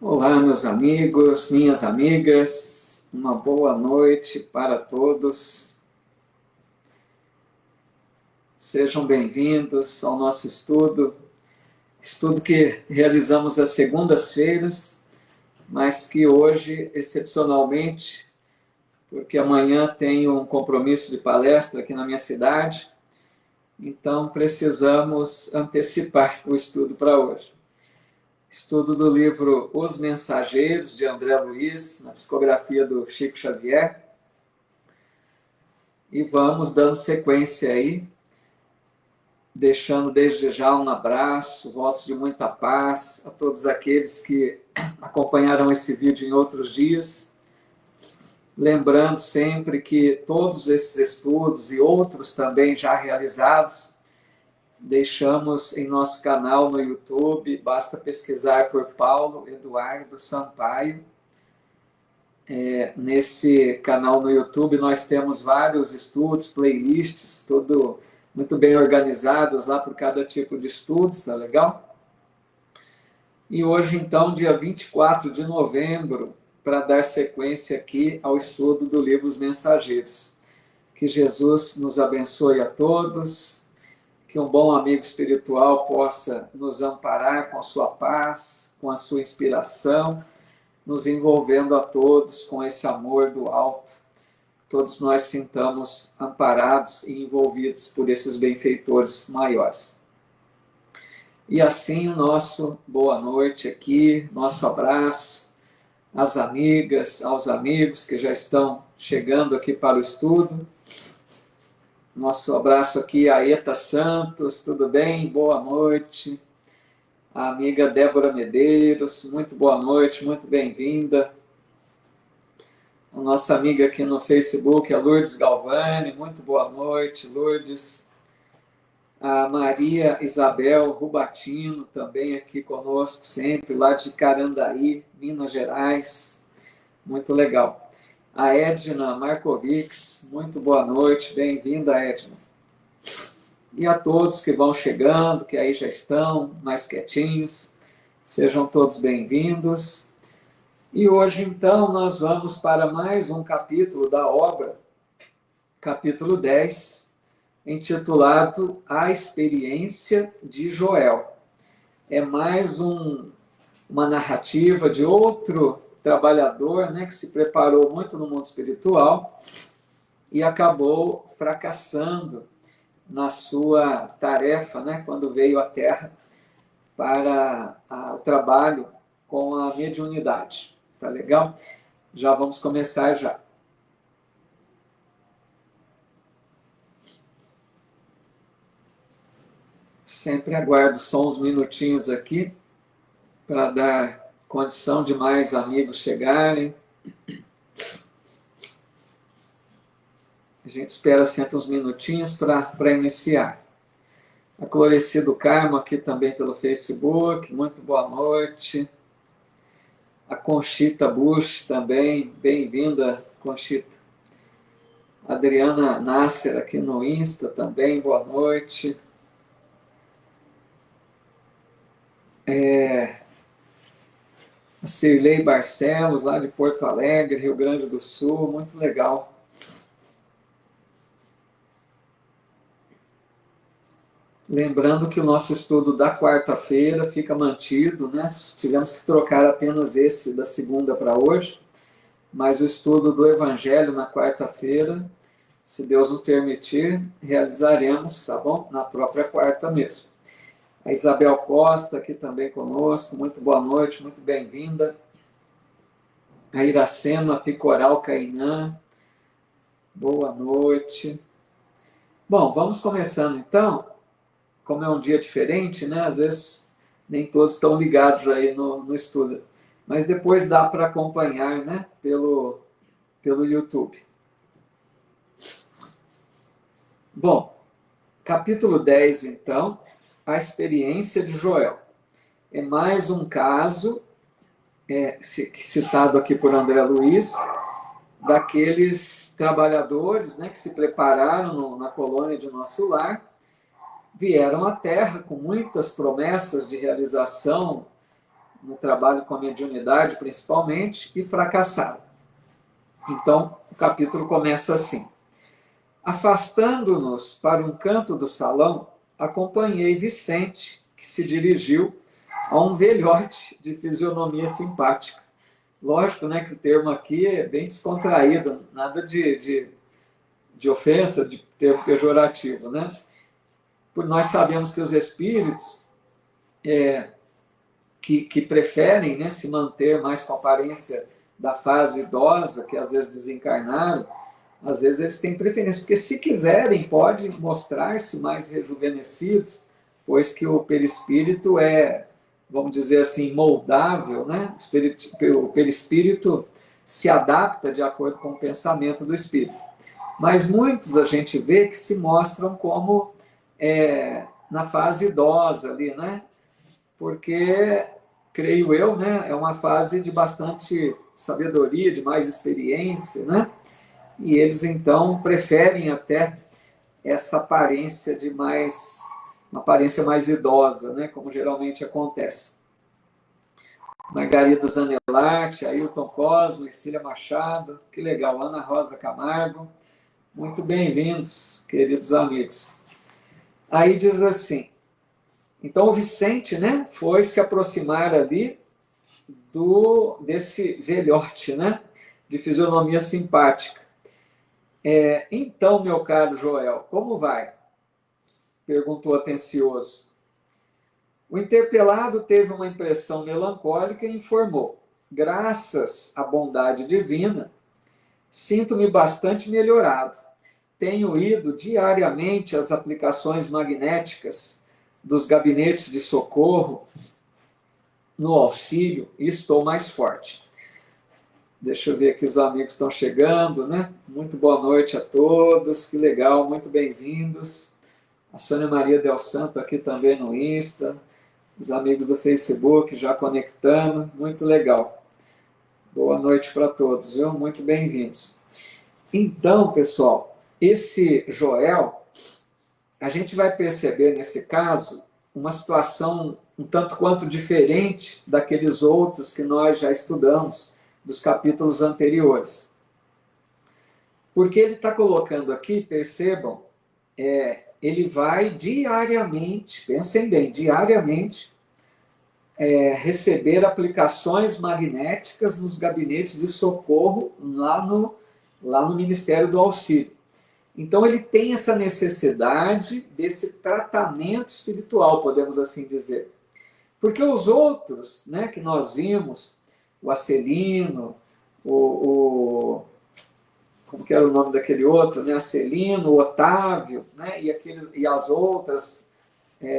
Olá, meus amigos, minhas amigas, uma boa noite para todos. Sejam bem-vindos ao nosso estudo que realizamos às segundas-feiras, mas que hoje, excepcionalmente, porque amanhã tenho um compromisso de palestra aqui na minha cidade, então precisamos antecipar o estudo para hoje. Estudo do livro Os Mensageiros, de André Luiz, na psicografia do Chico Xavier. E vamos dando sequência aí, deixando desde já um abraço, votos de muita paz a todos aqueles que acompanharam esse vídeo em outros dias. Lembrando sempre que todos esses estudos e outros também já realizados, deixamos em nosso canal no YouTube, basta pesquisar por Paulo Eduardo Sampaio. Nesse canal no YouTube nós temos vários estudos, playlists, tudo muito bem organizadas lá por cada tipo de estudos, tá legal? E hoje então, dia 24 de novembro, para dar sequência aqui ao estudo do livro Os Mensageiros. Que Jesus nos abençoe a todos, que um bom amigo espiritual possa nos amparar com a sua paz, com a sua inspiração, nos envolvendo a todos com esse amor do alto. Todos nós sintamos amparados e envolvidos por esses benfeitores maiores. E assim o nosso boa noite aqui, nosso abraço às amigas, aos amigos que já estão chegando aqui para o estudo. Nosso abraço aqui a Eta Santos, tudo bem? Boa noite. A amiga Débora Medeiros, muito boa noite, muito bem-vinda. A nossa amiga aqui no Facebook, a Lourdes Galvani, muito boa noite, Lourdes. A Maria Isabel Rubatino, também aqui conosco sempre, lá de Carandaí, Minas Gerais, muito legal. A Edna Markovics, muito boa noite, bem-vinda, Edna. E a todos que vão chegando, que aí já estão mais quietinhos, sejam todos bem-vindos. E hoje, então, nós vamos para mais um capítulo da obra, capítulo 10, intitulado A Experiência de Joel. É mais uma narrativa de outro trabalhador, né, que se preparou muito no mundo espiritual e acabou fracassando na sua tarefa, né, quando veio à Terra para o trabalho com a mediunidade. Tá legal? Já vamos começar já. Sempre aguardo só uns minutinhos aqui para dar condição de mais amigos chegarem. A gente espera sempre uns minutinhos para iniciar. A Cloresci do Carmo aqui também pelo Facebook, muito boa noite. A Conchita Bush também, bem-vinda, Conchita. A Adriana Nasser aqui no Insta também, boa noite. A Cirlei Barcelos, lá de Porto Alegre, Rio Grande do Sul, muito legal. Lembrando que o nosso estudo da quarta-feira fica mantido, né? Tivemos que trocar apenas esse da segunda para hoje, mas o estudo do Evangelho na quarta-feira, se Deus nos permitir, realizaremos, tá bom? Na própria quarta mesmo. A Isabel Costa aqui também conosco, muito boa noite, muito bem-vinda. A Iracema Picoral Cainã, boa noite. Bom, vamos começando então. Como é um dia diferente, né? Às vezes nem todos estão ligados aí no estudo. Mas depois dá para acompanhar, né? Pelo YouTube. Bom, capítulo 10, então, a experiência de Joel. É mais um caso, citado aqui por André Luiz, daqueles trabalhadores, né, que se prepararam na colônia de Nosso Lar, vieram à Terra com muitas promessas de realização no trabalho com a mediunidade, principalmente, e fracassaram. Então, o capítulo começa assim: afastando-nos para um canto do salão, acompanhei Vicente, que se dirigiu a um velhote de fisionomia simpática. Lógico, né, que o termo aqui é bem descontraído, nada de ofensa, de termo pejorativo, né? Por nós sabemos que os espíritos que preferem, né, se manter mais com a aparência da fase idosa, que às vezes desencarnaram, às vezes eles têm preferência, porque se quiserem, podem mostrar-se mais rejuvenescidos, pois que o perispírito é, vamos dizer assim, moldável, né? O perispírito se adapta de acordo com o pensamento do espírito. Mas muitos a gente vê que se mostram como na fase idosa ali, né? Porque, creio eu, né, é uma fase de bastante sabedoria, de mais experiência, né? E eles, então, preferem até essa aparência uma aparência mais idosa, né? Como geralmente acontece. Margarida Zanellati, Ailton Cosmo, Ercília Machado, que legal, Ana Rosa Camargo, muito bem-vindos, queridos amigos. Aí diz assim, então o Vicente, né, foi se aproximar ali desse velhote, né, de fisionomia simpática. Então, meu caro Joel, como vai? Perguntou atencioso. O interpelado teve uma impressão melancólica e informou: graças à bondade divina, sinto-me bastante melhorado. Tenho ido diariamente às aplicações magnéticas dos gabinetes de socorro no auxílio e estou mais forte. Deixa eu ver aqui, os amigos estão chegando, né? Muito boa noite a todos, que legal, muito bem-vindos. A Sônia Maria Del Santo aqui também no Insta, os amigos do Facebook já conectando, muito legal. Boa noite para todos, viu? Muito bem-vindos. Então, pessoal, esse Joel, a gente vai perceber nesse caso uma situação um tanto quanto diferente daqueles outros que nós já estudamos, dos capítulos anteriores. Porque ele está colocando aqui, percebam, ele vai diariamente, pensem bem, diariamente, receber aplicações magnéticas nos gabinetes de socorro lá no Ministério do Auxílio. Então ele tem essa necessidade desse tratamento espiritual, podemos assim dizer. Porque os outros, né, que nós vimos, o Acelino, como que era o nome daquele outro, né? Acelino, o Otávio, né? E as outras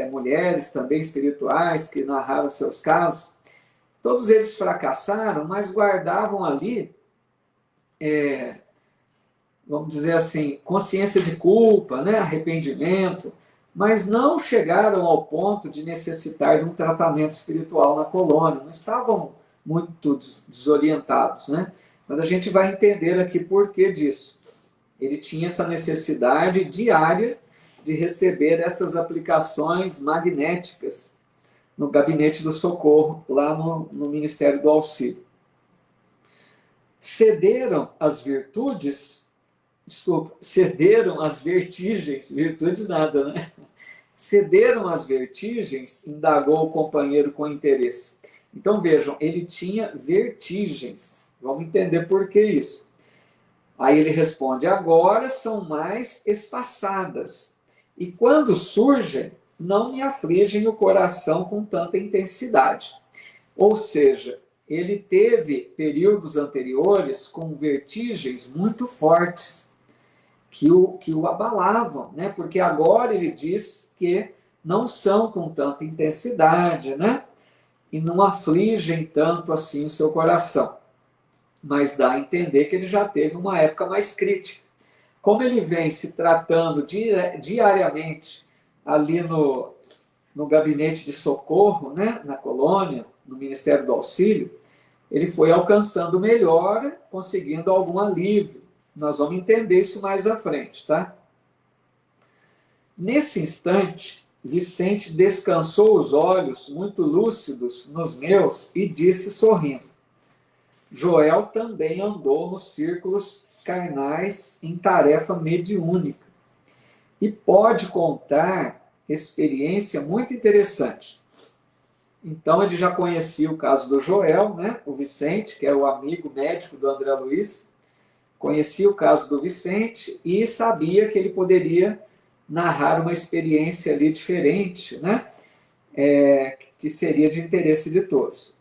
mulheres também espirituais que narraram seus casos, todos eles fracassaram, mas guardavam ali, vamos dizer assim, consciência de culpa, né? Arrependimento, mas não chegaram ao ponto de necessitar de um tratamento espiritual na colônia, não estavam muito desorientados, né? Mas a gente vai entender aqui por que disso. Ele tinha essa necessidade diária de receber essas aplicações magnéticas no gabinete do socorro, lá no Ministério do Auxílio. Cederam as vertigens, virtudes nada, né? Cederam as vertigens, indagou o companheiro com interesse. Então vejam, ele tinha vertigens. Vamos entender por que isso. Aí ele responde: agora são mais espaçadas. E quando surgem, não me afligem o coração com tanta intensidade. Ou seja, ele teve períodos anteriores com vertigens muito fortes, que o abalavam, né? Porque agora ele diz que não são com tanta intensidade, né? E não afligem tanto assim o seu coração. Mas dá a entender que ele já teve uma época mais crítica. Como ele vem se tratando diariamente ali no gabinete de socorro, né, na colônia, no Ministério do Auxílio, ele foi alcançando melhora, conseguindo algum alívio. Nós vamos entender isso mais à frente, tá? Nesse instante, Vicente descansou os olhos, muito lúcidos, nos meus, e disse sorrindo: Joel também andou nos círculos carnais em tarefa mediúnica e pode contar experiência muito interessante. Então, ele já conhecia o caso do Joel, né? O Vicente, que é o amigo médico do André Luiz, conhecia o caso do Vicente e sabia que ele poderia narrar uma experiência ali diferente, né? Que seria de interesse de todos.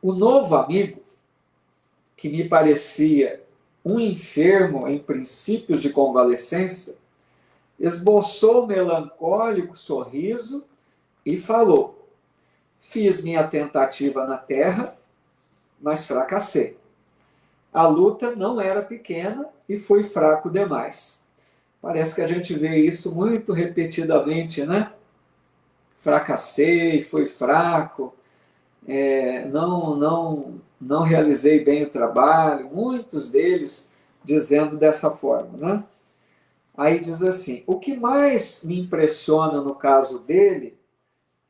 O novo amigo, que me parecia um enfermo em princípios de convalescença, esboçou um melancólico sorriso e falou: fiz minha tentativa na terra, mas fracassei. A luta não era pequena e fui fraco demais. Parece que a gente vê isso muito repetidamente, né? Fracassei, fui fraco, não realizei bem o trabalho, muitos deles dizendo dessa forma, né? Aí diz assim: o que mais me impressiona no caso dele,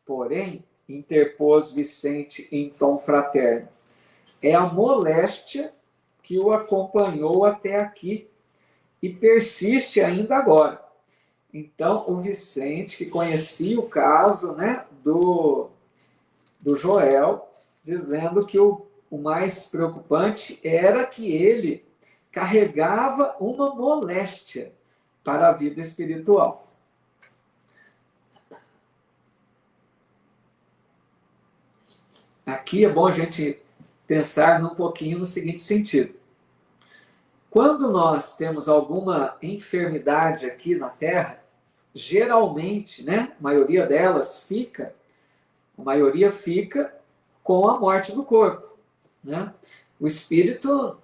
porém, interpôs Vicente em tom fraterno, é a moléstia que o acompanhou até aqui e persiste ainda agora. Então, o Vicente, que conhecia o caso, né, do Joel, dizendo que o mais preocupante era que ele carregava uma moléstia para a vida espiritual. Aqui é bom a gente pensar um pouquinho no seguinte sentido. Quando nós temos alguma enfermidade aqui na Terra, geralmente, né, a maioria delas fica com a morte do corpo, né? O espírito,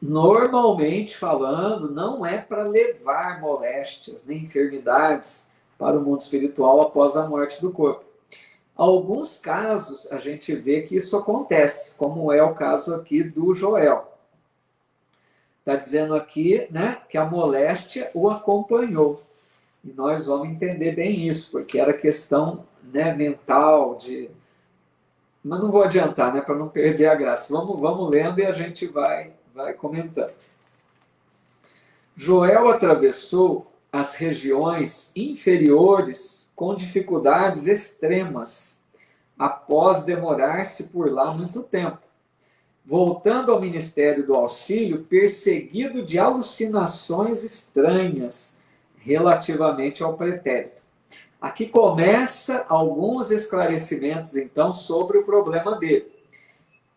normalmente falando, não é para levar moléstias nem enfermidades para o mundo espiritual após a morte do corpo. Alguns casos a gente vê que isso acontece, como é o caso aqui do Joel. Está dizendo aqui, né, que a moléstia o acompanhou. E nós vamos entender bem isso, porque era questão, né, mental, mas não vou adiantar, né, para não perder a graça. Vamos lendo e a gente vai comentando. Joel atravessou as regiões inferiores com dificuldades extremas, após demorar-se por lá muito tempo. Voltando ao Ministério do Auxílio, perseguido de alucinações estranhas relativamente ao pretérito. Aqui começa alguns esclarecimentos, então, sobre o problema dele.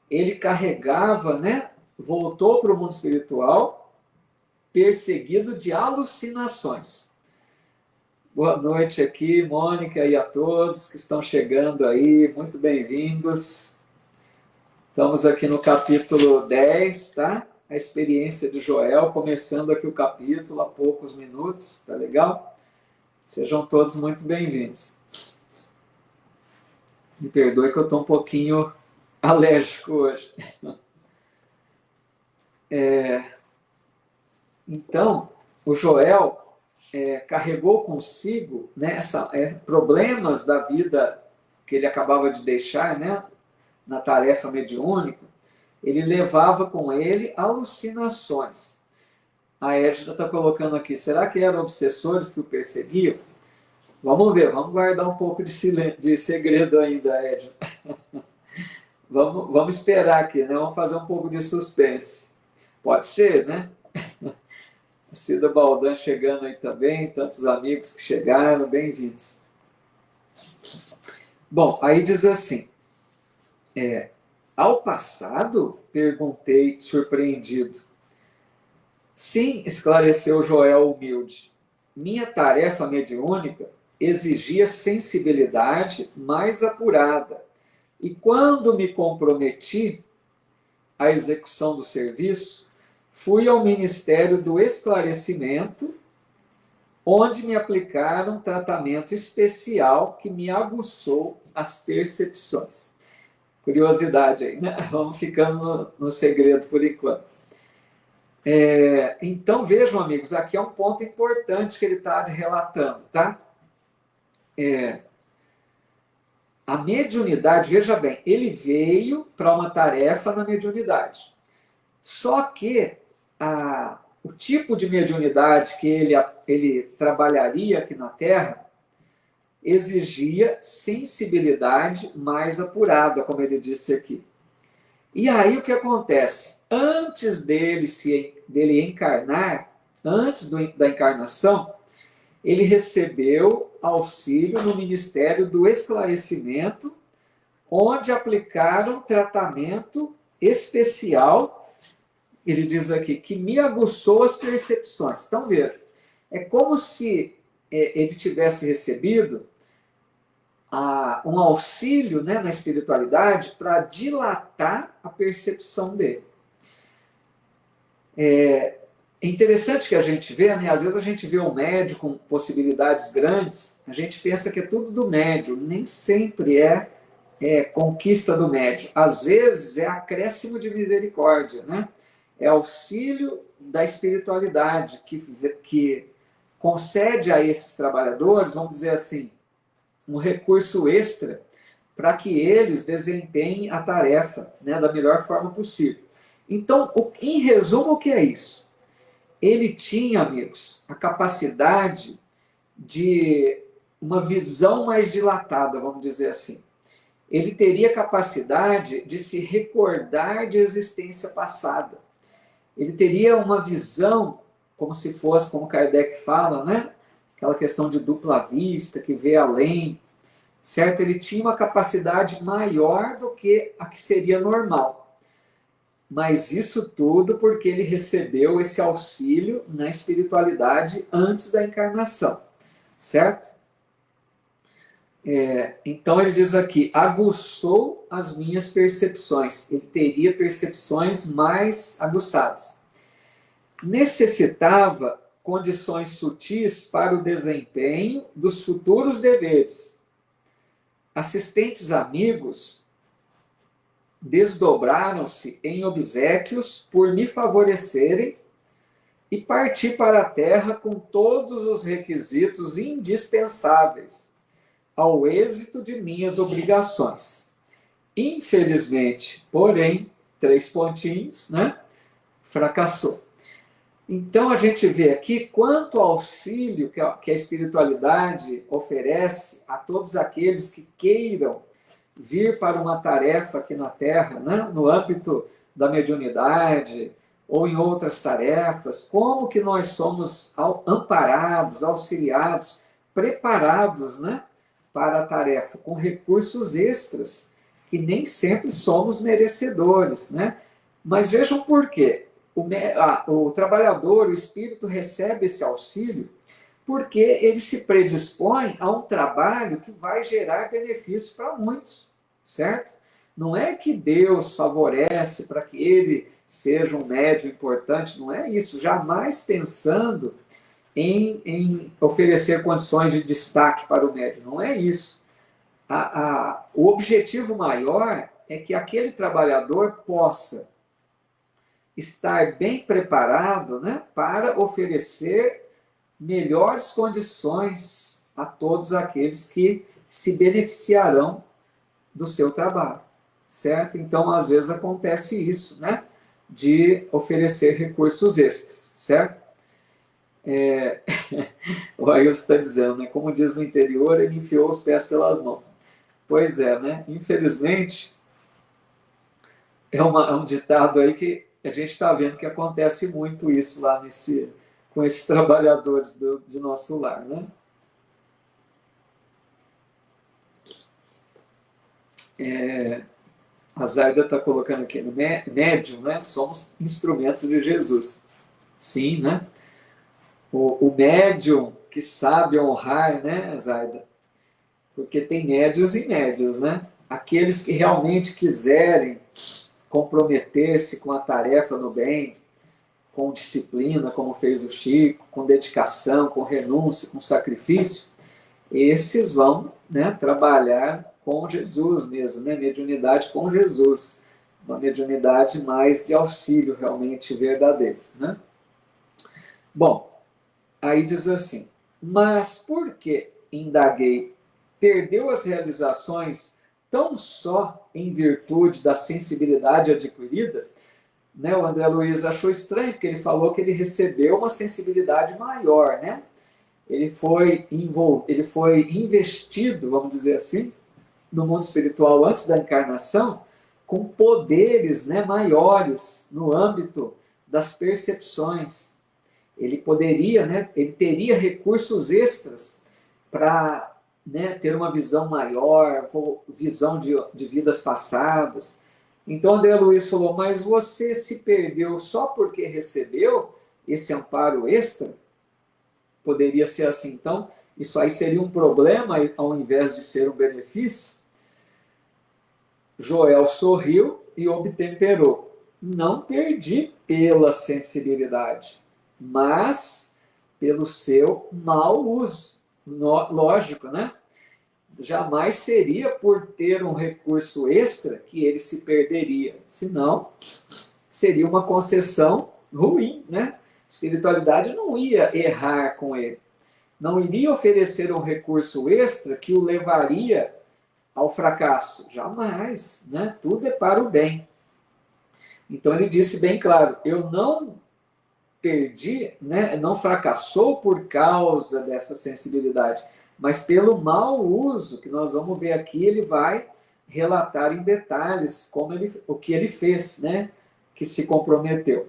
Ele carregava, né, voltou para o mundo espiritual, perseguido de alucinações. Boa noite aqui, Mônica, e a todos que estão chegando aí, muito bem-vindos. Estamos aqui no capítulo 10, tá? A experiência de Joel, começando aqui o capítulo há poucos minutos, tá legal? Sejam todos muito bem-vindos. Me perdoe que eu estou um pouquinho alérgico hoje. Então, o Joel carregou consigo, né, problemas da vida que ele acabava de deixar, né, na tarefa mediúnica. Ele levava com ele alucinações. A Edna está colocando aqui, será que eram obsessores que o perseguiam? Vamos ver, vamos guardar um pouco de segredo ainda, Edna. Vamos esperar aqui, né? Vamos fazer um pouco de suspense. Pode ser, né? A Cida Baldan chegando aí também, tantos amigos que chegaram, bem-vindos. Bom, aí diz assim, ao passado? Perguntei, surpreendido. Sim, esclareceu Joel humilde. Minha tarefa mediúnica exigia sensibilidade mais apurada. E quando me comprometi à execução do serviço, fui ao Ministério do Esclarecimento, onde me aplicaram um tratamento especial que me aguçou as percepções. Curiosidade aí, né? Vamos ficando no segredo por enquanto. Então, vejam, amigos, aqui é um ponto importante que ele está relatando, tá? a mediunidade, veja bem, ele veio para uma tarefa na mediunidade. Só que o tipo de mediunidade que ele trabalharia aqui na Terra exigia sensibilidade mais apurada, como ele disse aqui. E aí o que acontece? Antes dele encarnar, antes da encarnação, ele recebeu auxílio no Ministério do Esclarecimento, onde aplicaram tratamento especial, ele diz aqui, que me aguçou as percepções. Então, veja, é como se ele tivesse recebido um auxílio, né, na espiritualidade para dilatar a percepção dele. É interessante que a gente vê, né, às vezes a gente vê um médium com possibilidades grandes, a gente pensa que é tudo do médium, nem sempre é conquista do médium. Às vezes é acréscimo de misericórdia, né? É auxílio da espiritualidade que concede a esses trabalhadores, vamos dizer assim, um recurso extra para que eles desempenhem a tarefa, né, da melhor forma possível. Então, em resumo, o que é isso? Ele tinha, amigos, a capacidade de uma visão mais dilatada, vamos dizer assim. Ele teria capacidade de se recordar de existência passada. Ele teria uma visão, como se fosse, como Kardec fala, né? Aquela questão de dupla vista, que vê além, certo? Ele tinha uma capacidade maior do que a que seria normal. Mas isso tudo porque ele recebeu esse auxílio na espiritualidade antes da encarnação, certo? Então ele diz aqui, aguçou as minhas percepções. Ele teria percepções mais aguçadas. Necessitava condições sutis para o desempenho dos futuros deveres. Assistentes amigos desdobraram-se em obséquios por me favorecerem e parti para a terra com todos os requisitos indispensáveis ao êxito de minhas obrigações. Infelizmente, porém, 3 pontinhos, né? Fracassou. Então a gente vê aqui quanto auxílio que a espiritualidade oferece a todos aqueles que queiram vir para uma tarefa aqui na Terra, né? No âmbito da mediunidade ou em outras tarefas, como que nós somos amparados, auxiliados, preparados, né, para a tarefa, com recursos extras, que nem sempre somos merecedores, né? Mas vejam por quê. O trabalhador, o espírito, recebe esse auxílio porque ele se predispõe a um trabalho que vai gerar benefício para muitos, certo? Não é que Deus favorece para que ele seja um médium importante, não é isso, jamais pensando em oferecer condições de destaque para o médium, não é isso. O objetivo maior é que aquele trabalhador possa estar bem preparado, né, para oferecer melhores condições a todos aqueles que se beneficiarão do seu trabalho, certo? Então, às vezes acontece isso, né, de oferecer recursos extras, certo? O Ailton está dizendo, né, como diz no interior, ele enfiou os pés pelas mãos. Pois é, né? Infelizmente, é um ditado aí que a gente está vendo que acontece muito isso lá com esses trabalhadores de nosso lar, né? A Zaida está colocando aqui no médium, né? Somos instrumentos de Jesus. Sim, né? O médium que sabe honrar, né, Zaida? Porque tem médios e médios, né? Aqueles que realmente quiserem comprometer-se com a tarefa no bem, com disciplina, como fez o Chico, com dedicação, com renúncia, com sacrifício, esses vão, né, trabalhar com Jesus mesmo, né? Mediunidade com Jesus. Uma mediunidade mais de auxílio realmente verdadeiro, né? Bom, aí diz assim, mas por que, indaguei, perdeu as realizações tão só em virtude da sensibilidade adquirida, né? O André Luiz achou estranho, porque ele falou que ele recebeu uma sensibilidade maior, né? Ele foi investido, vamos dizer assim, no mundo espiritual antes da encarnação, com poderes, né, maiores no âmbito das percepções. Ele poderia, né, ele teria recursos extras para, né, ter uma visão maior, visão de vidas passadas. Então André Luiz falou, mas você se perdeu só porque recebeu esse amparo extra? Poderia ser assim. Então, isso aí seria um problema ao invés de ser um benefício? Joel sorriu e obtemperou. Não perdi pela sensibilidade, mas pelo seu mau uso. Lógico, né? Jamais seria por ter um recurso extra que ele se perderia. Senão, seria uma concessão ruim, né? Espiritualidade não ia errar com ele. Não iria oferecer um recurso extra que o levaria ao fracasso. Jamais, né? Tudo é para o bem. Então ele disse bem claro, eu não perdi, né? Não fracassou por causa dessa sensibilidade, mas pelo mau uso, que nós vamos ver aqui, ele vai relatar em detalhes o que ele fez, né? Que se comprometeu.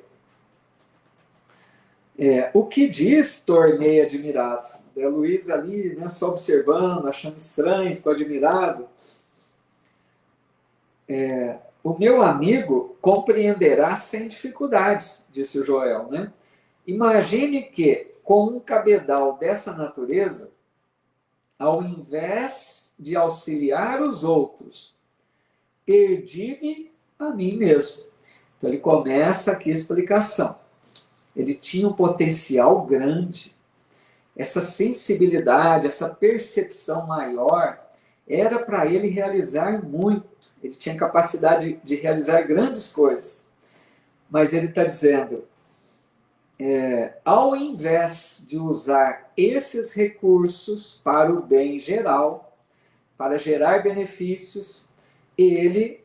O que diz, tornei admirado. André Luiz ali, né, só observando, achando estranho, ficou admirado. O meu amigo compreenderá sem dificuldades, disse o Joel, né? Imagine que, com um cabedal dessa natureza, ao invés de auxiliar os outros, perdi-me a mim mesmo. Então ele começa aqui a explicação. Ele tinha um potencial grande. Essa sensibilidade, essa percepção maior, era para ele realizar muito. Ele tinha capacidade de realizar grandes coisas. Mas ele está dizendo, ao invés de usar esses recursos para o bem geral, para gerar benefícios, ele,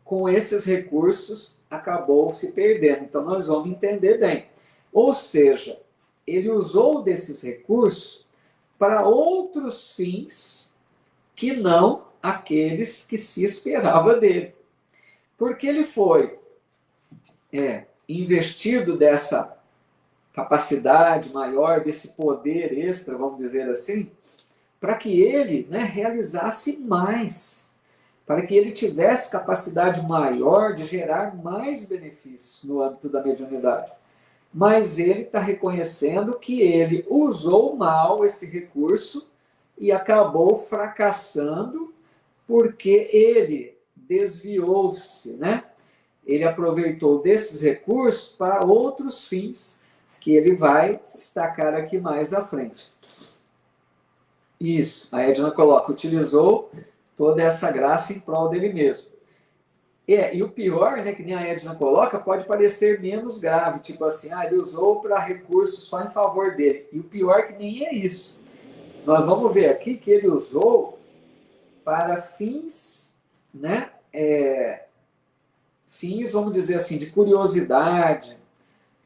com esses recursos, acabou se perdendo. Então, nós vamos entender bem. Ou seja, ele usou desses recursos para outros fins que não aqueles que se esperava dele. Porque ele foi investido dessa capacidade maior, desse poder extra, vamos dizer assim, para que ele, né, realizasse mais, para que ele tivesse capacidade maior de gerar mais benefícios no âmbito da mediunidade. Mas ele está reconhecendo que ele usou mal esse recurso e acabou fracassando porque ele desviou-se, né? Ele aproveitou desses recursos para outros fins que ele vai destacar aqui mais à frente. Isso, a Edna coloca, utilizou toda essa graça em prol dele mesmo. E o pior, né, que nem a Edna coloca, pode parecer menos grave, tipo assim, ele usou para recurso só em favor dele. E o pior é que nem é isso. Nós vamos ver aqui que ele usou para fins, né, fins, vamos dizer assim, de curiosidade,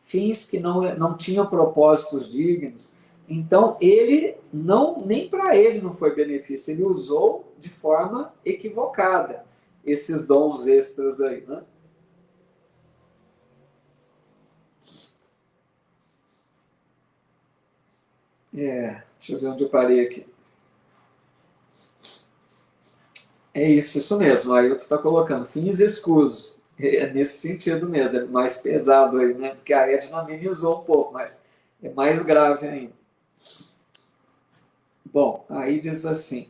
fins que não tinham propósitos dignos. Então, ele nem para ele não foi benefício, ele usou de forma equivocada esses dons extras aí, né? Deixa eu ver onde eu parei aqui. É isso mesmo. Aí eu está colocando fins escusos. É nesse sentido mesmo, é mais pesado aí, né? Porque a Edna amenizou um pouco, mas é mais grave ainda. Bom, aí diz assim.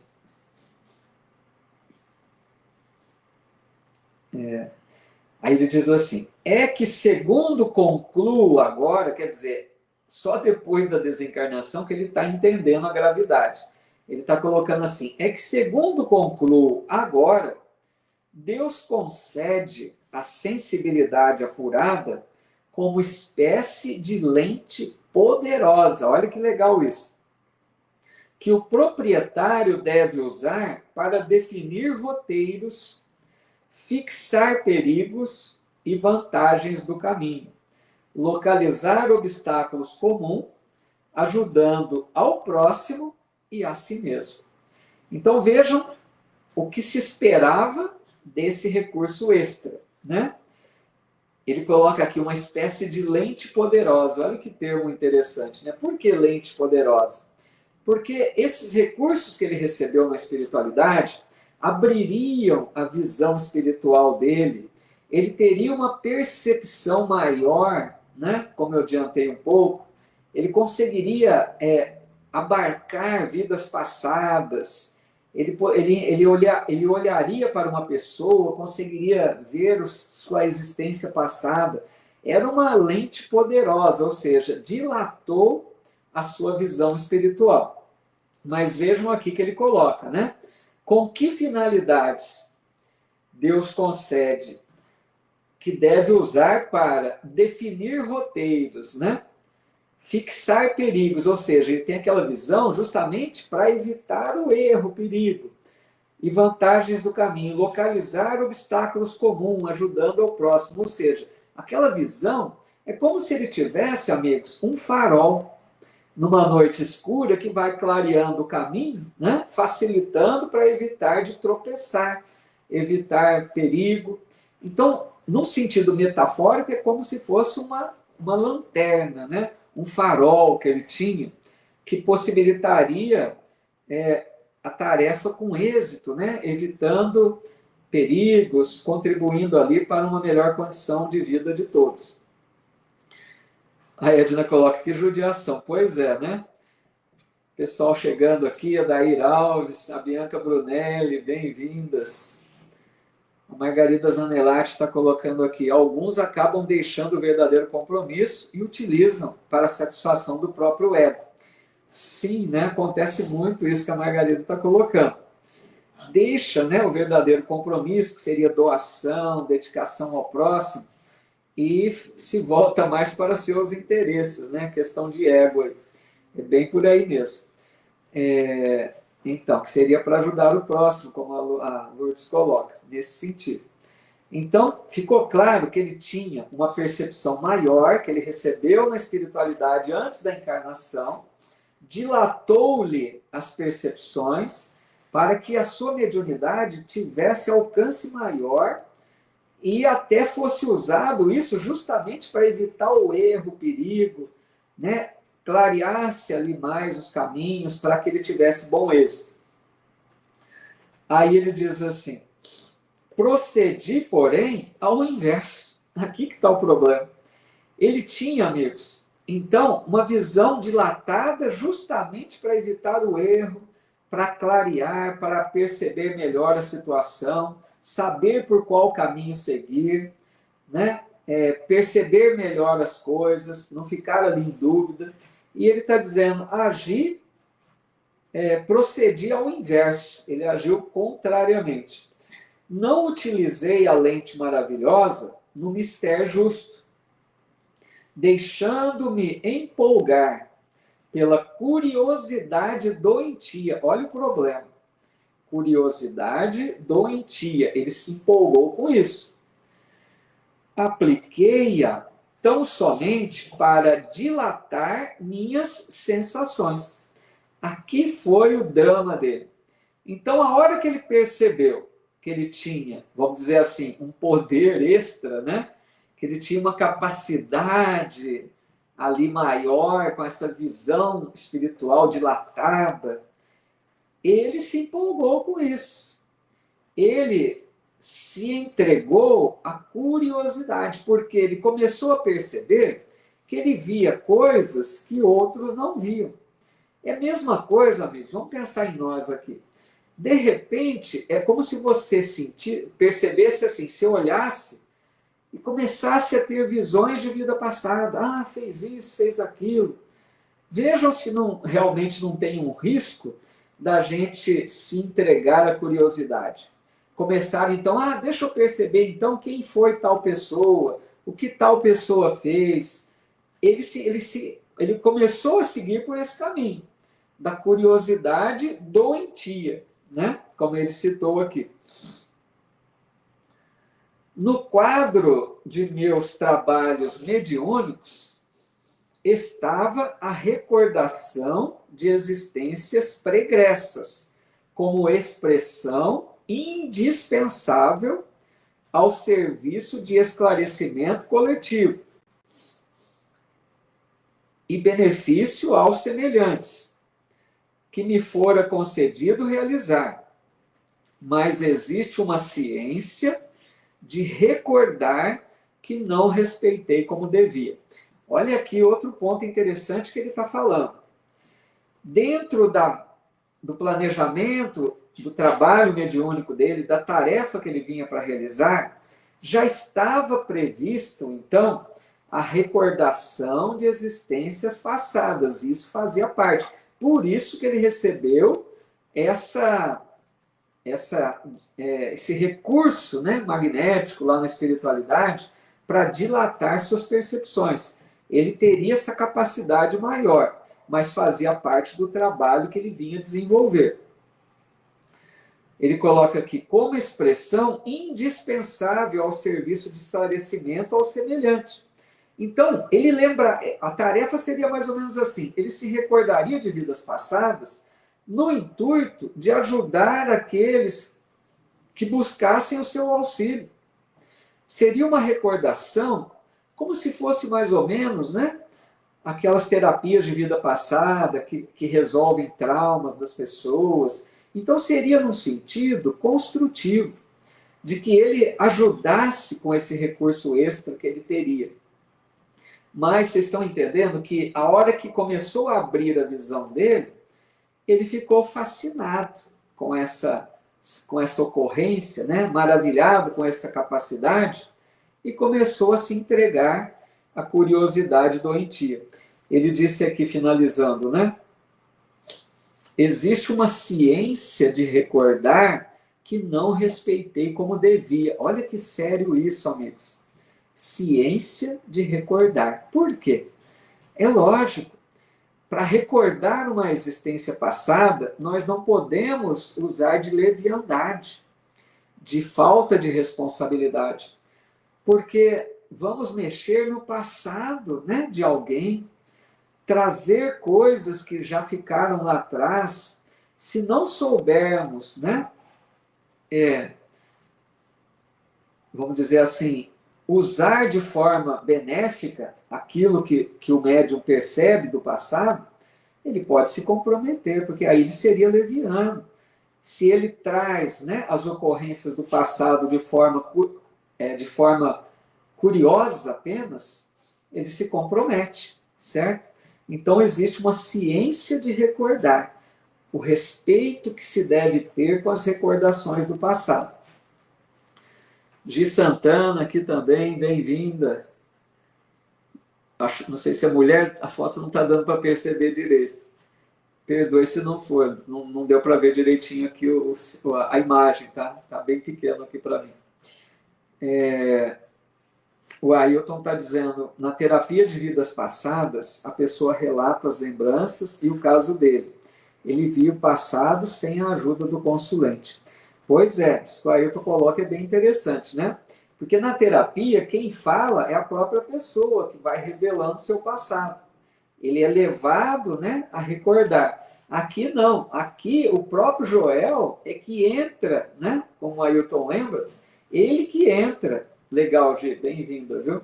Aí ele diz assim, que segundo concluo agora, quer dizer, só depois da desencarnação que ele está entendendo a gravidade. Ele está colocando assim, que segundo concluo agora, Deus concede a sensibilidade apurada como espécie de lente poderosa. Olha que legal isso. que o proprietário deve usar para definir roteiros, fixar perigos e vantagens do caminho, localizar obstáculos comuns, ajudando ao próximo e a si mesmo. Então vejam o que se esperava desse recurso extra, né? Ele coloca aqui uma espécie de lente poderosa. Olha que termo interessante, né? Por que lente poderosa? Porque esses recursos que ele recebeu na espiritualidade abririam a visão espiritual dele. Ele teria uma percepção maior, né? Como eu adiantei um pouco, ele conseguiria abarcar vidas passadas. Ele olharia para uma pessoa, conseguiria ver sua existência passada. Era uma lente poderosa, ou seja, dilatou a sua visão espiritual. Mas vejam aqui que ele coloca, né? Com que finalidades Deus concede que deve usar para definir roteiros, né? Fixar perigos, ou seja, ele tem aquela visão justamente para evitar o erro, o perigo, e vantagens do caminho, localizar obstáculos comuns, ajudando ao próximo, ou seja, aquela visão é como se ele tivesse, amigos, um farol numa noite escura que vai clareando o caminho, né? Facilitando para evitar de tropeçar, evitar perigo. Então, num sentido metafórico, é como se fosse uma lanterna, né? Um farol que ele tinha, que possibilitaria a tarefa com êxito, né? Evitando perigos, contribuindo ali para uma melhor condição de vida de todos. A Edna coloca que judiação. Pois é, né? Pessoal chegando aqui, a Dair Alves, a Bianca Brunelli, bem-vindas. A Margarida Zanelati está colocando aqui, alguns acabam deixando o verdadeiro compromisso e utilizam para a satisfação do próprio ego. Sim, né? Acontece muito isso que a Margarida está colocando. Deixa, né, o verdadeiro compromisso, que seria doação, dedicação ao próximo, e se volta mais para seus interesses, né? Questão de ego. É bem por aí mesmo. Então, que seria para ajudar o próximo, como a Lourdes coloca, nesse sentido. Então, ficou claro que ele tinha uma percepção maior, que ele recebeu na espiritualidade antes da encarnação, dilatou-lhe as percepções para que a sua mediunidade tivesse alcance maior e até fosse usado isso justamente para evitar o erro, o perigo, né? Clareasse ali mais os caminhos para que ele tivesse bom êxito. Aí ele diz assim, procedi, porém, ao inverso. Aqui que está o problema. Ele tinha, amigos, então, uma visão dilatada justamente para evitar o erro, para clarear, para perceber melhor a situação, saber por qual caminho seguir, né? Perceber melhor as coisas, não ficar ali em dúvida. E ele está dizendo, agir, procedi ao inverso, ele agiu contrariamente. Não utilizei a lente maravilhosa no mistério justo, deixando-me empolgar pela curiosidade doentia. Olha o problema. Curiosidade doentia. Ele se empolgou com isso. Apliquei-a tão somente para dilatar minhas sensações. Aqui foi o drama dele. Então, a hora que ele percebeu que ele tinha, vamos dizer assim, um poder extra, né? Que ele tinha uma capacidade ali maior, com essa visão espiritual dilatada, ele se empolgou com isso. Ele se entregou à curiosidade, porque ele começou a perceber que ele via coisas que outros não viam. É a mesma coisa, amigos, vamos pensar em nós aqui. De repente, é como se você percebesse assim, se olhasse e começasse a ter visões de vida passada. Ah, fez isso, fez aquilo. Vejam se realmente não tem um risco da gente se entregar à curiosidade. Começar então, deixa eu perceber então quem foi tal pessoa, o que tal pessoa fez. Ele começou a seguir por esse caminho. da curiosidade doentia, né? Como ele citou aqui. No quadro de meus trabalhos mediúnicos estava a recordação de existências pregressas, como expressão indispensável ao serviço de esclarecimento coletivo e benefício aos semelhantes, que me fora concedido realizar. Mas existe uma ciência de recordar que não respeitei como devia. Olha aqui outro ponto interessante que ele está falando. Dentro do planejamento, do trabalho mediúnico dele, da tarefa que ele vinha para realizar, já estava previsto, então, a recordação de existências passadas. Isso fazia parte. Por isso que ele recebeu esse recurso, né, magnético lá na espiritualidade para dilatar suas percepções. Ele teria essa capacidade maior, mas fazia parte do trabalho que ele vinha desenvolver. Ele coloca aqui como expressão indispensável ao serviço de esclarecimento ao semelhante. Então, ele lembra, a tarefa seria mais ou menos assim, ele se recordaria de vidas passadas no intuito de ajudar aqueles que buscassem o seu auxílio. Seria uma recordação como se fosse mais ou menos, né, aquelas terapias de vida passada que resolvem traumas das pessoas. Então, seria num sentido construtivo, de que ele ajudasse com esse recurso extra que ele teria. Mas vocês estão entendendo que a hora que começou a abrir a visão dele, ele ficou fascinado com essa ocorrência, né? Maravilhado com essa capacidade, e começou a se entregar à curiosidade doentia. Ele disse aqui, finalizando, né? Existe uma ciência de recordar que não respeitei como devia. Olha que sério isso, amigos. Ciência de recordar. Por quê? É lógico. Para recordar uma existência passada, nós não podemos usar de leviandade, de falta de responsabilidade, porque vamos mexer no passado, né, de alguém, trazer coisas que já ficaram lá atrás. Se não soubermos, né, vamos dizer assim, usar de forma benéfica aquilo que o médium percebe do passado, ele pode se comprometer, porque aí ele seria leviano. Se ele traz, né, as ocorrências do passado de forma curiosa apenas, ele se compromete, certo? Então existe uma ciência de recordar, o respeito que se deve ter com as recordações do passado. Gi Santana aqui também, bem-vinda. Não sei se é mulher, a foto não está dando para perceber direito. Perdoe se não for, não deu para ver direitinho aqui a imagem, tá? Está bem pequeno aqui para mim. O Ailton está dizendo, na terapia de vidas passadas, a pessoa relata as lembranças e o caso dele. Ele viu o passado sem a ajuda do consulente. Pois é, isso que o Ailton coloca é bem interessante, né? Porque na terapia, quem fala é a própria pessoa que vai revelando seu passado. Ele é levado, né, a recordar. Aqui não, aqui o próprio Joel é que entra, né? Como o Ailton lembra, ele que entra. Legal, Gi, bem-vinda, viu?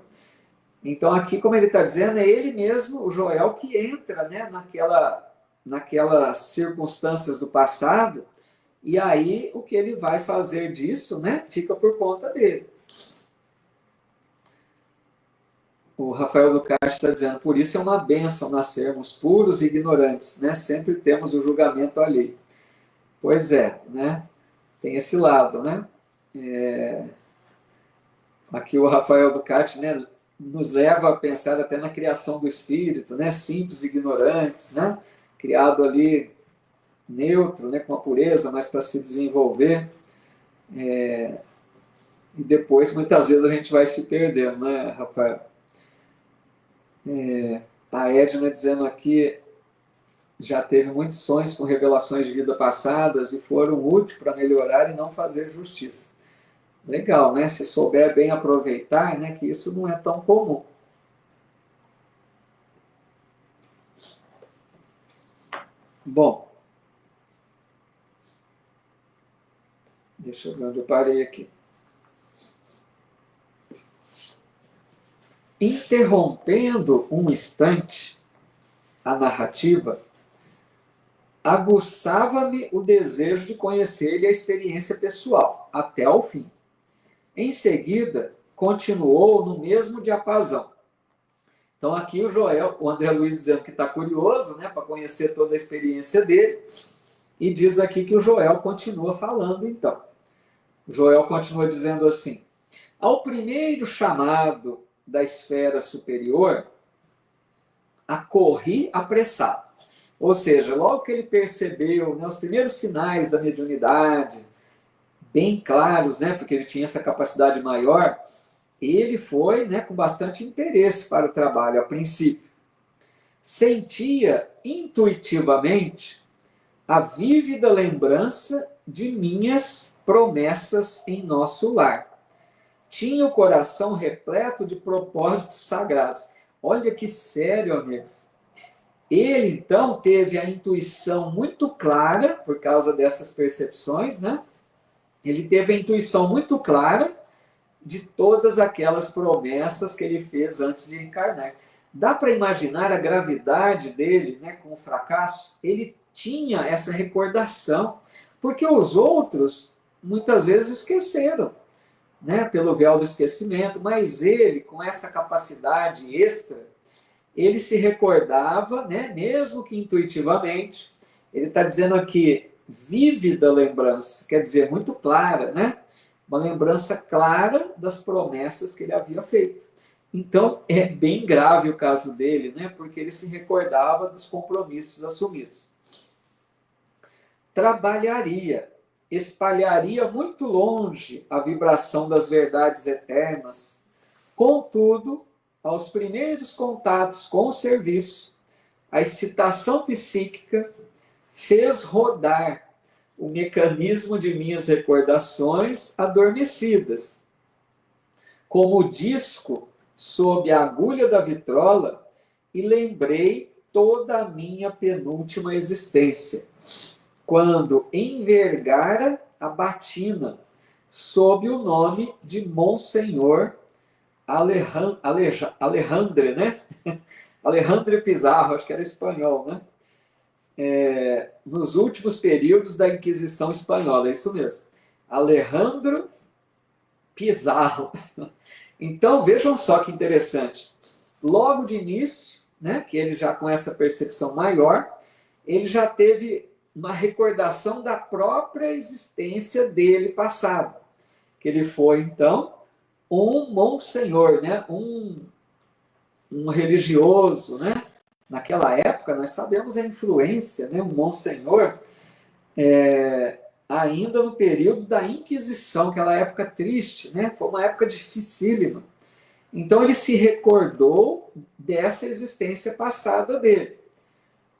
Então aqui, como ele está dizendo, é ele mesmo, o Joel, que entra, né, naquelas circunstâncias do passado, e aí o que ele vai fazer disso, né, fica por conta dele. O Rafael Ducati está dizendo, por isso é uma bênção nascermos puros e ignorantes, né? Sempre temos o julgamento alheio. Pois é, né? Tem esse lado, né? Aqui o Rafael Ducati, né, nos leva a pensar até na criação do espírito, né? Simples e ignorantes, né? Criado ali neutro, né? Com a pureza, mas para se desenvolver. E depois, muitas vezes, a gente vai se perdendo, né, Rafael? A Edna dizendo aqui, já teve muitos sonhos com revelações de vida passadas e foram úteis para melhorar e não fazer justiça. Legal, né? Se souber bem aproveitar, né? Que isso não é tão comum. Bom, deixa eu ver onde eu parei aqui. Interrompendo um instante a narrativa, aguçava-me o desejo de conhecer-lhe a experiência pessoal, até ao fim. Em seguida, continuou no mesmo diapasão. Então, aqui o André Luiz dizendo que está curioso, né, para conhecer toda a experiência dele, e diz aqui que o Joel continua falando, então. O Joel continua dizendo assim: ao primeiro chamado da esfera superior, acorri apressado. Ou seja, logo que ele percebeu, né, os primeiros sinais da mediunidade, bem claros, né, porque ele tinha essa capacidade maior, ele foi, né, com bastante interesse para o trabalho, a princípio. Sentia intuitivamente a vívida lembrança de minhas promessas em nosso lar. Tinha o coração repleto de propósitos sagrados. Olha que sério, amigos. Ele, então, teve a intuição muito clara, por causa dessas percepções, né? Ele teve a intuição muito clara de todas aquelas promessas que ele fez antes de encarnar. Dá para imaginar a gravidade dele, né, com o fracasso? Ele tinha essa recordação, porque os outros muitas vezes esqueceram, né, pelo véu do esquecimento, mas ele, com essa capacidade extra, ele se recordava, né, mesmo que intuitivamente. Ele está dizendo aqui, vívida lembrança, quer dizer, muito clara, né? Uma lembrança clara das promessas que ele havia feito. Então, é bem grave o caso dele, né? Porque ele se recordava dos compromissos assumidos. Trabalharia, espalharia muito longe a vibração das verdades eternas. Contudo, aos primeiros contatos com o serviço, a excitação psíquica fez rodar o mecanismo de minhas recordações adormecidas. Como o disco sob a agulha da vitrola, e lembrei toda a minha penúltima existência, quando envergara a batina sob o nome de Monsenhor Alejandre, né? Alejandre Pizarro, acho que era espanhol, né? Nos últimos períodos da Inquisição Espanhola, é isso mesmo. Alejandro Pizarro. Então, vejam só que interessante. Logo de início, né, que ele já com essa percepção maior, ele já teve uma recordação da própria existência dele passada. Que ele foi, então, um monsenhor, né, um religioso, né? Naquela época, nós sabemos a influência, né? Um monsenhor, ainda no período da Inquisição, aquela época triste, né? Foi uma época dificílima. Então, ele se recordou dessa existência passada dele.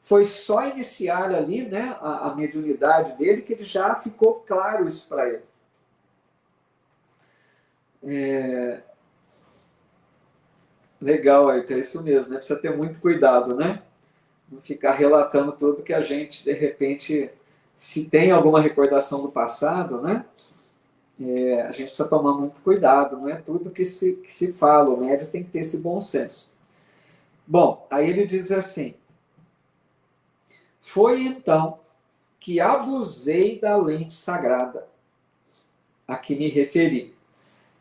Foi só iniciar ali, né, a mediunidade dele que ele já ficou claro isso para ele. Legal, Ayrton, é isso mesmo, né? Precisa ter muito cuidado, né? Não ficar relatando tudo que a gente, de repente, se tem alguma recordação do passado, né? A gente precisa tomar muito cuidado, não é tudo que se fala, o médium tem que ter esse bom senso. Bom, aí ele diz assim: foi então que abusei da lente sagrada a que me referi,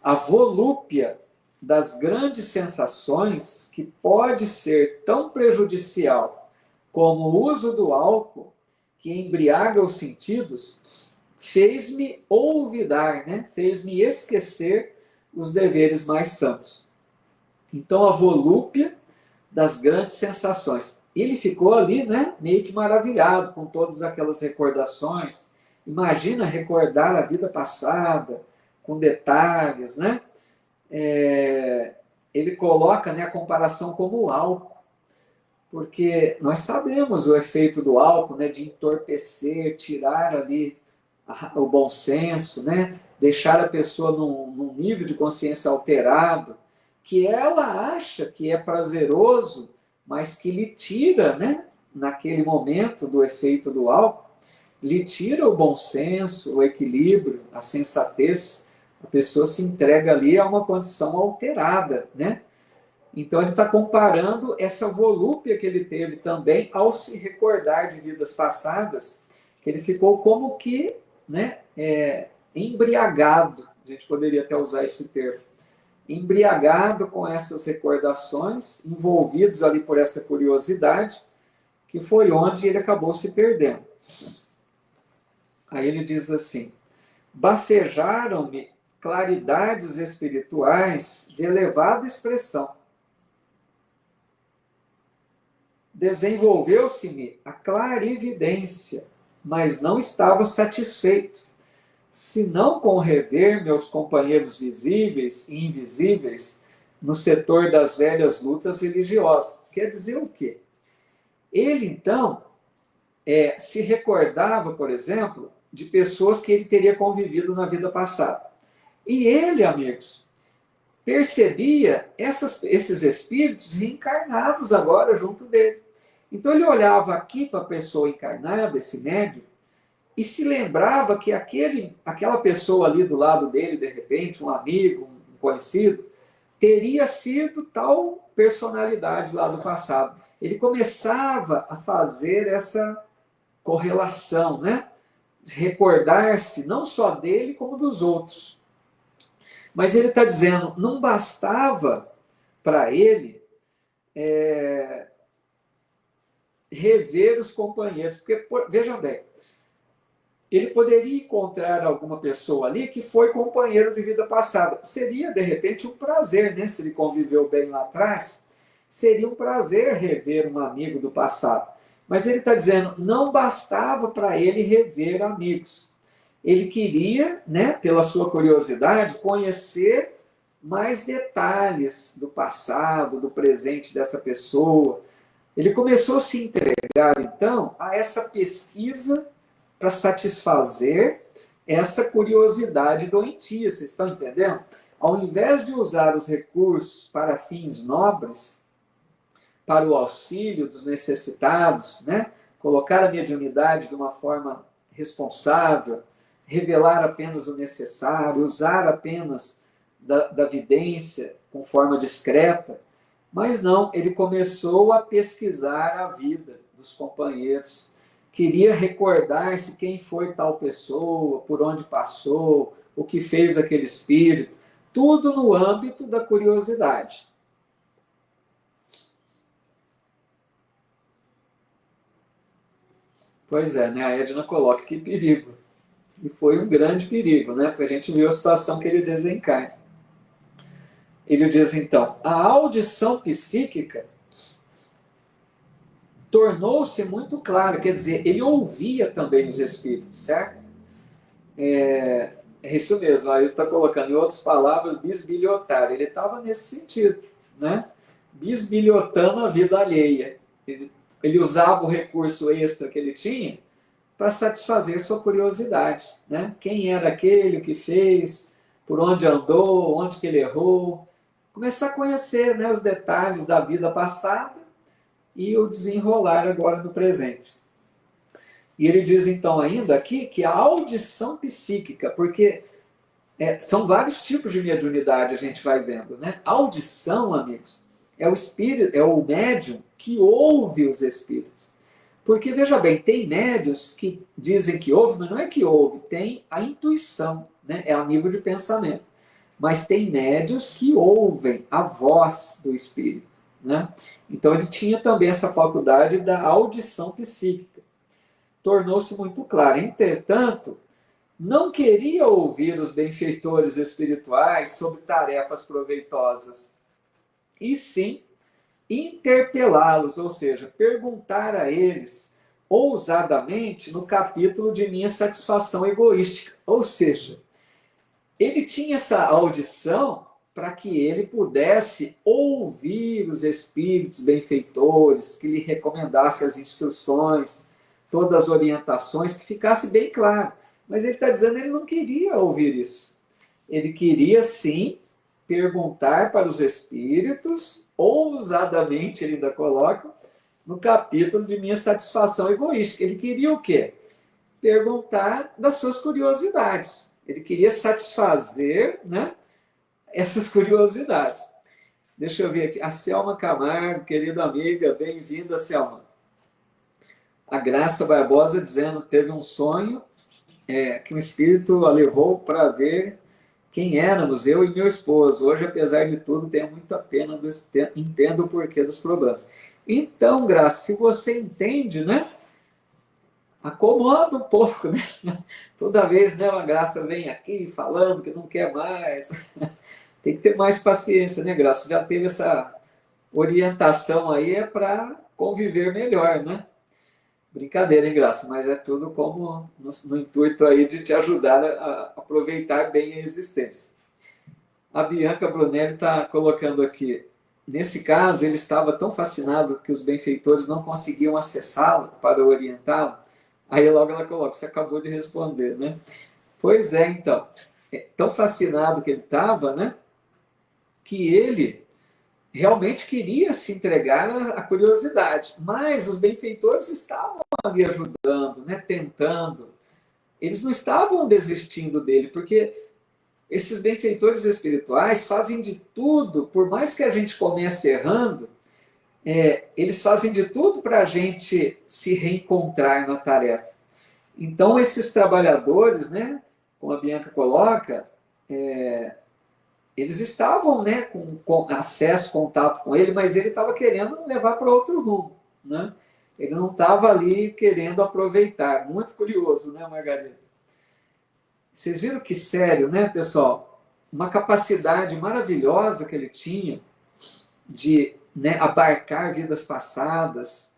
a volúpia das grandes sensações, que pode ser tão prejudicial como o uso do álcool, que embriaga os sentidos, fez-me olvidar, né? Fez-me esquecer os deveres mais santos. Então, a volúpia das grandes sensações. Ele ficou ali, né, meio que maravilhado com todas aquelas recordações. Imagina recordar a vida passada, com detalhes, né? Ele coloca, né, a comparação como o álcool, porque nós sabemos o efeito do álcool, né, de entorpecer, tirar ali o bom senso, né, deixar a pessoa num nível de consciência alterado, que ela acha que é prazeroso, mas que lhe tira, né, naquele momento do efeito do álcool, lhe tira o bom senso, o equilíbrio, a sensatez. A pessoa se entrega ali a uma condição alterada, né? Então ele está comparando essa volúpia que ele teve também ao se recordar de vidas passadas, que ele ficou como que, né, embriagado, a gente poderia até usar esse termo, embriagado com essas recordações, envolvidos ali por essa curiosidade, que foi onde ele acabou se perdendo. Aí ele diz assim: bafejaram-me claridades espirituais de elevada expressão. Desenvolveu-se-me a clarividência, mas não estava satisfeito, senão com rever meus companheiros visíveis e invisíveis no setor das velhas lutas religiosas. Quer dizer o quê? Ele, então, se recordava, por exemplo, de pessoas que ele teria convivido na vida passada. E ele, amigos, percebia esses espíritos reencarnados agora junto dele. Então ele olhava aqui para a pessoa encarnada, esse médium, e se lembrava que aquela pessoa ali do lado dele, de repente, um amigo, um conhecido, teria sido tal personalidade lá do passado. Ele começava a fazer essa correlação, né? Recordar-se não só dele, como dos outros. Mas ele está dizendo, não bastava para ele rever os companheiros, porque, veja bem, ele poderia encontrar alguma pessoa ali que foi companheiro de vida passada. Seria, de repente, um prazer, né? Se ele conviveu bem lá atrás, seria um prazer rever um amigo do passado. Mas ele está dizendo, não bastava para ele rever amigos. Ele queria, né, pela sua curiosidade, conhecer mais detalhes do passado, do presente dessa pessoa. Ele começou a se entregar, então, a essa pesquisa para satisfazer essa curiosidade doentia. Vocês estão entendendo? Ao invés de usar os recursos para fins nobres, para o auxílio dos necessitados, né? Colocar a mediunidade de uma forma responsável, revelar apenas o necessário, usar apenas da vidência com forma discreta, mas não, ele começou a pesquisar a vida dos companheiros, queria recordar-se quem foi tal pessoa, por onde passou, o que fez aquele espírito, tudo no âmbito da curiosidade. Pois é, né? A Edna coloca que perigo. E foi um grande perigo, né? Porque a gente viu a situação que ele desencarna. Ele diz então, a audição psíquica tornou-se muito clara, quer dizer, ele ouvia também os espíritos, certo? É isso mesmo, aí está colocando em outras palavras, bisbilhotar. Ele estava nesse sentido, né? Bisbilhotando a vida alheia. Ele usava o recurso extra que ele tinha para satisfazer sua curiosidade, né? Quem era aquele, o que fez, por onde andou, onde que ele errou. Começar a conhecer, né, os detalhes da vida passada e o desenrolar agora no presente. E ele diz então ainda aqui que a audição psíquica, porque são vários tipos de mediunidade, a gente vai vendo, né? Audição, amigos, é o espírito, é o médium que ouve os espíritos. Porque, veja bem, tem médiuns que dizem que ouve, mas não é que ouve, tem a intuição, né? É a nível de pensamento. Mas tem médiuns que ouvem a voz do espírito, né? Então ele tinha também essa faculdade da audição psíquica. Tornou-se muito claro. Entretanto, não queria ouvir os benfeitores espirituais sobre tarefas proveitosas, e sim interpelá-los, ou seja, perguntar a eles ousadamente no capítulo de minha satisfação egoística. Ou seja, ele tinha essa audição para que ele pudesse ouvir os espíritos benfeitores, que lhe recomendasse as instruções, todas as orientações, que ficasse bem claro. Mas ele está dizendo que ele não queria ouvir isso. Ele queria, sim, perguntar para os espíritos, ousadamente ele ainda coloca, no capítulo de minha satisfação egoística. Ele queria o quê? Perguntar das suas curiosidades. Ele queria satisfazer, né, essas curiosidades. Deixa eu ver aqui. A Selma Camargo, querida amiga, bem-vinda, Selma. A Graça Barbosa dizendo que teve um sonho que um espírito a levou para ver quem éramos, eu e meu esposo. Hoje, apesar de tudo, tenho muita pena, entendo o porquê dos problemas. Então, Graça, se você entende, né? Acomoda um pouco, né? Toda vez, né, a Graça vem aqui falando que não quer mais. Tem que ter mais paciência, né, Graça? Já teve essa orientação aí, é para conviver melhor, né? Brincadeira, hein, Graça? Mas é tudo como no intuito aí de te ajudar a aproveitar bem a existência. A Bianca Brunelli está colocando aqui. Nesse caso, ele estava tão fascinado que os benfeitores não conseguiam acessá-lo para orientá-lo. Aí logo ela coloca, você acabou de responder, né? Pois é, então. Tão fascinado que ele estava, né? Que ele realmente queria se entregar à curiosidade. Mas os benfeitores estavam ali ajudando, né? Tentando. Eles não estavam desistindo dele, porque esses benfeitores espirituais fazem de tudo, por mais que a gente comece errando, eles fazem de tudo para a gente se reencontrar na tarefa. Então, esses trabalhadores, né, como a Bianca coloca, eles estavam, né, com acesso, contato com ele, mas ele estava querendo levar para outro rumo, né? Ele não estava ali querendo aproveitar. Muito curioso, né, Margarida? Vocês viram que sério, né, pessoal? Uma capacidade maravilhosa que ele tinha de, né, abarcar vidas passadas.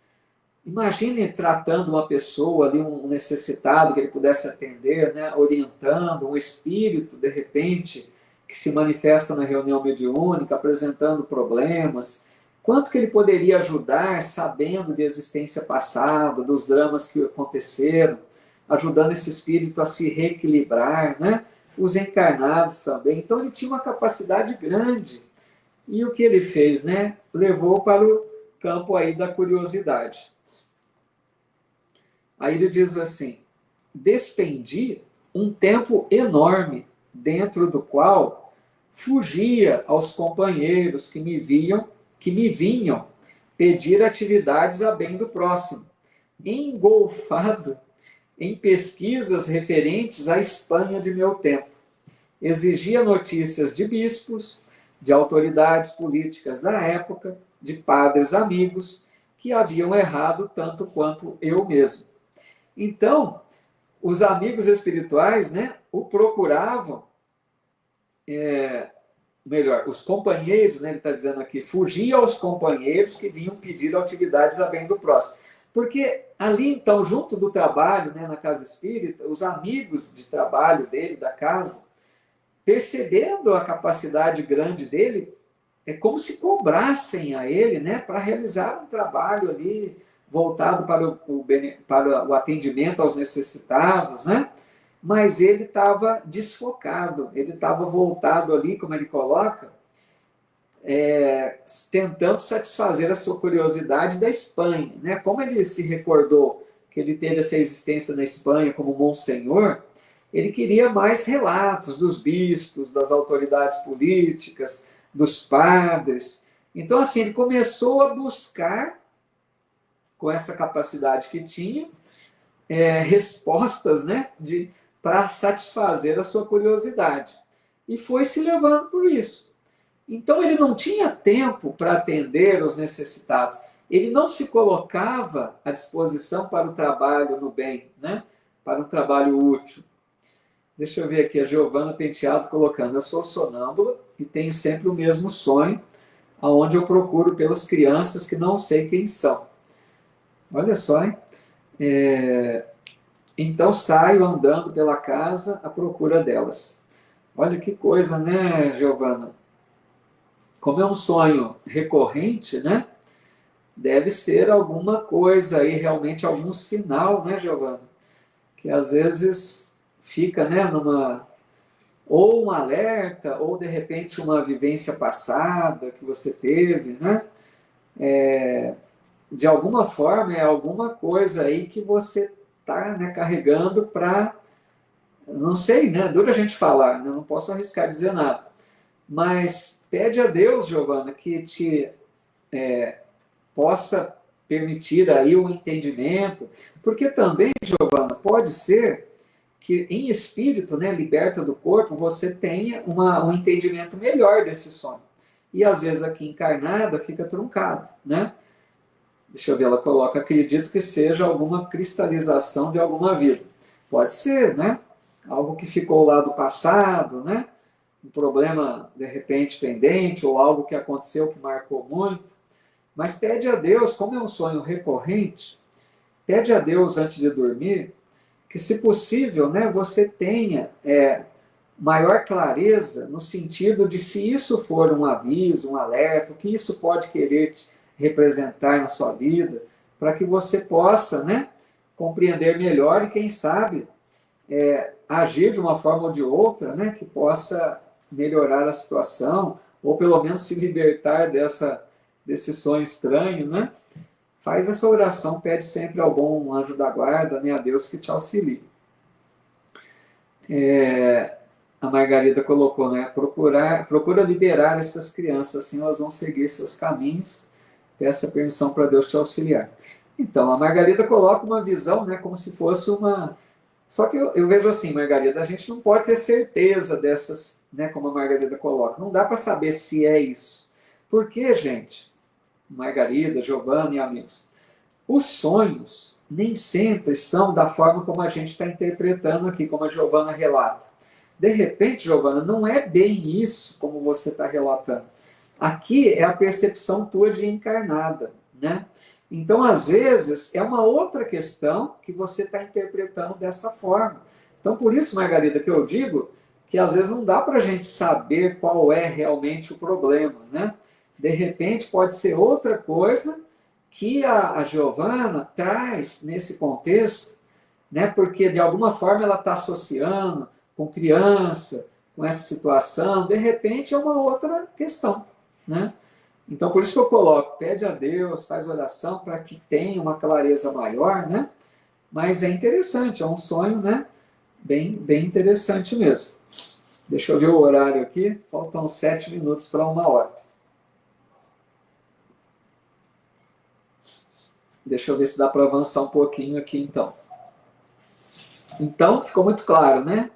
Imagine tratando uma pessoa ali, um necessitado que ele pudesse atender, né, orientando, um espírito, de repente, que se manifesta na reunião mediúnica, apresentando problemas. Quanto que ele poderia ajudar sabendo de existência passada, dos dramas que aconteceram, ajudando esse espírito a se reequilibrar, né? Os encarnados também. Então ele tinha uma capacidade grande. E o que ele fez, né? Levou para o campo aí da curiosidade. Aí ele diz assim: despendi um tempo enorme, dentro do qual fugia aos companheiros que me vinham pedir atividades a bem do próximo, engolfado em pesquisas referentes à Espanha de meu tempo. Exigia notícias de bispos, de autoridades políticas da época, de padres amigos que haviam errado tanto quanto eu mesmo. Então, os amigos espirituais, né, o procuravam, melhor, os companheiros, né, ele está dizendo aqui, fugia aos companheiros que vinham pedir atividades a bem do próximo. Porque ali, então, junto do trabalho, né, na casa espírita, os amigos de trabalho dele, da casa, percebendo a capacidade grande dele, é como se cobrassem a ele, né, para realizar um trabalho ali voltado para o atendimento aos necessitados, né? Mas ele estava desfocado, ele estava voltado ali, como ele coloca, tentando satisfazer a sua curiosidade da Espanha, né? Como ele se recordou que ele teve essa existência na Espanha como Monsenhor, ele queria mais relatos dos bispos, das autoridades políticas, dos padres. Então, assim, ele começou a buscar, com essa capacidade que tinha, respostas, né, para satisfazer a sua curiosidade. E foi se levando por isso. Então, ele não tinha tempo para atender os necessitados. Ele não se colocava à disposição para o trabalho no bem, né, para um trabalho útil. Deixa eu ver aqui, a Giovana Penteado colocando: eu sou sonâmbula e tenho sempre o mesmo sonho, aonde eu procuro pelas crianças que não sei quem são. Olha só, hein? Então saio andando pela casa à procura delas. Olha que coisa, né, Giovana? como é um sonho recorrente, né? Deve ser alguma coisa aí, realmente algum sinal, né, Giovana? Que às vezes fica, né, ou um alerta, ou de repente uma vivência passada que você teve, né? De alguma forma é alguma coisa aí que você está, né, carregando para, não sei, né? Dura a gente falar, né? Não posso arriscar dizer nada. Mas pede a Deus, Giovana, que te possa permitir aí o entendimento, porque também, Giovana, pode ser que em espírito, né, liberta do corpo, você tenha um entendimento melhor desse sonho. E às vezes aqui encarnada fica truncado, né? Deixa eu ver, ela coloca, acredito que seja alguma cristalização de alguma vida. Pode ser, né? Algo que ficou lá do passado, né? Um problema, de repente, pendente, ou algo que aconteceu que marcou muito. Mas pede a Deus, como é um sonho recorrente, pede a Deus antes de dormir, que se possível, né, você tenha maior clareza no sentido de se isso for um aviso, um alerta, o que isso pode querer representar na sua vida, para que você possa, né, compreender melhor e, quem sabe, agir de uma forma ou de outra, né, que possa melhorar a situação, ou pelo menos se libertar desse sonho estranho, né? Faz essa oração, pede sempre ao bom anjo da guarda, né, a Deus que te auxilie. A Margarida colocou, né, procura liberar essas crianças, assim elas vão seguir seus caminhos, peça permissão para Deus te auxiliar. Então, a Margarida coloca uma visão, né, como se fosse uma... Só que eu vejo assim, Margarida, a gente não pode ter certeza dessas, né, como a Margarida coloca, não dá para saber se é isso. Por quê, gente? Margarida, Giovana e amigos, os sonhos nem sempre são da forma como a gente está interpretando aqui, como a Giovana relata. De repente, Giovana, não é bem isso como você está relatando. Aqui é a percepção tua de encarnada, né? Então, às vezes, é uma outra questão que você está interpretando dessa forma. Então, por isso, Margarida, que eu digo que às vezes não dá para a gente saber qual é realmente o problema, né? De repente, pode ser outra coisa que a Giovana traz nesse contexto, né? Porque de alguma forma ela está associando com criança, com essa situação, de repente é uma outra questão, né? Então, por isso que eu coloco, pede a Deus, faz oração para que tenha uma clareza maior, né? Mas é interessante, é um sonho, né? Bem interessante mesmo. Deixa eu ver o horário aqui, faltam 7 minutos para 1 hora. Deixa eu ver se dá para avançar um pouquinho aqui, então. Então, ficou muito claro, né?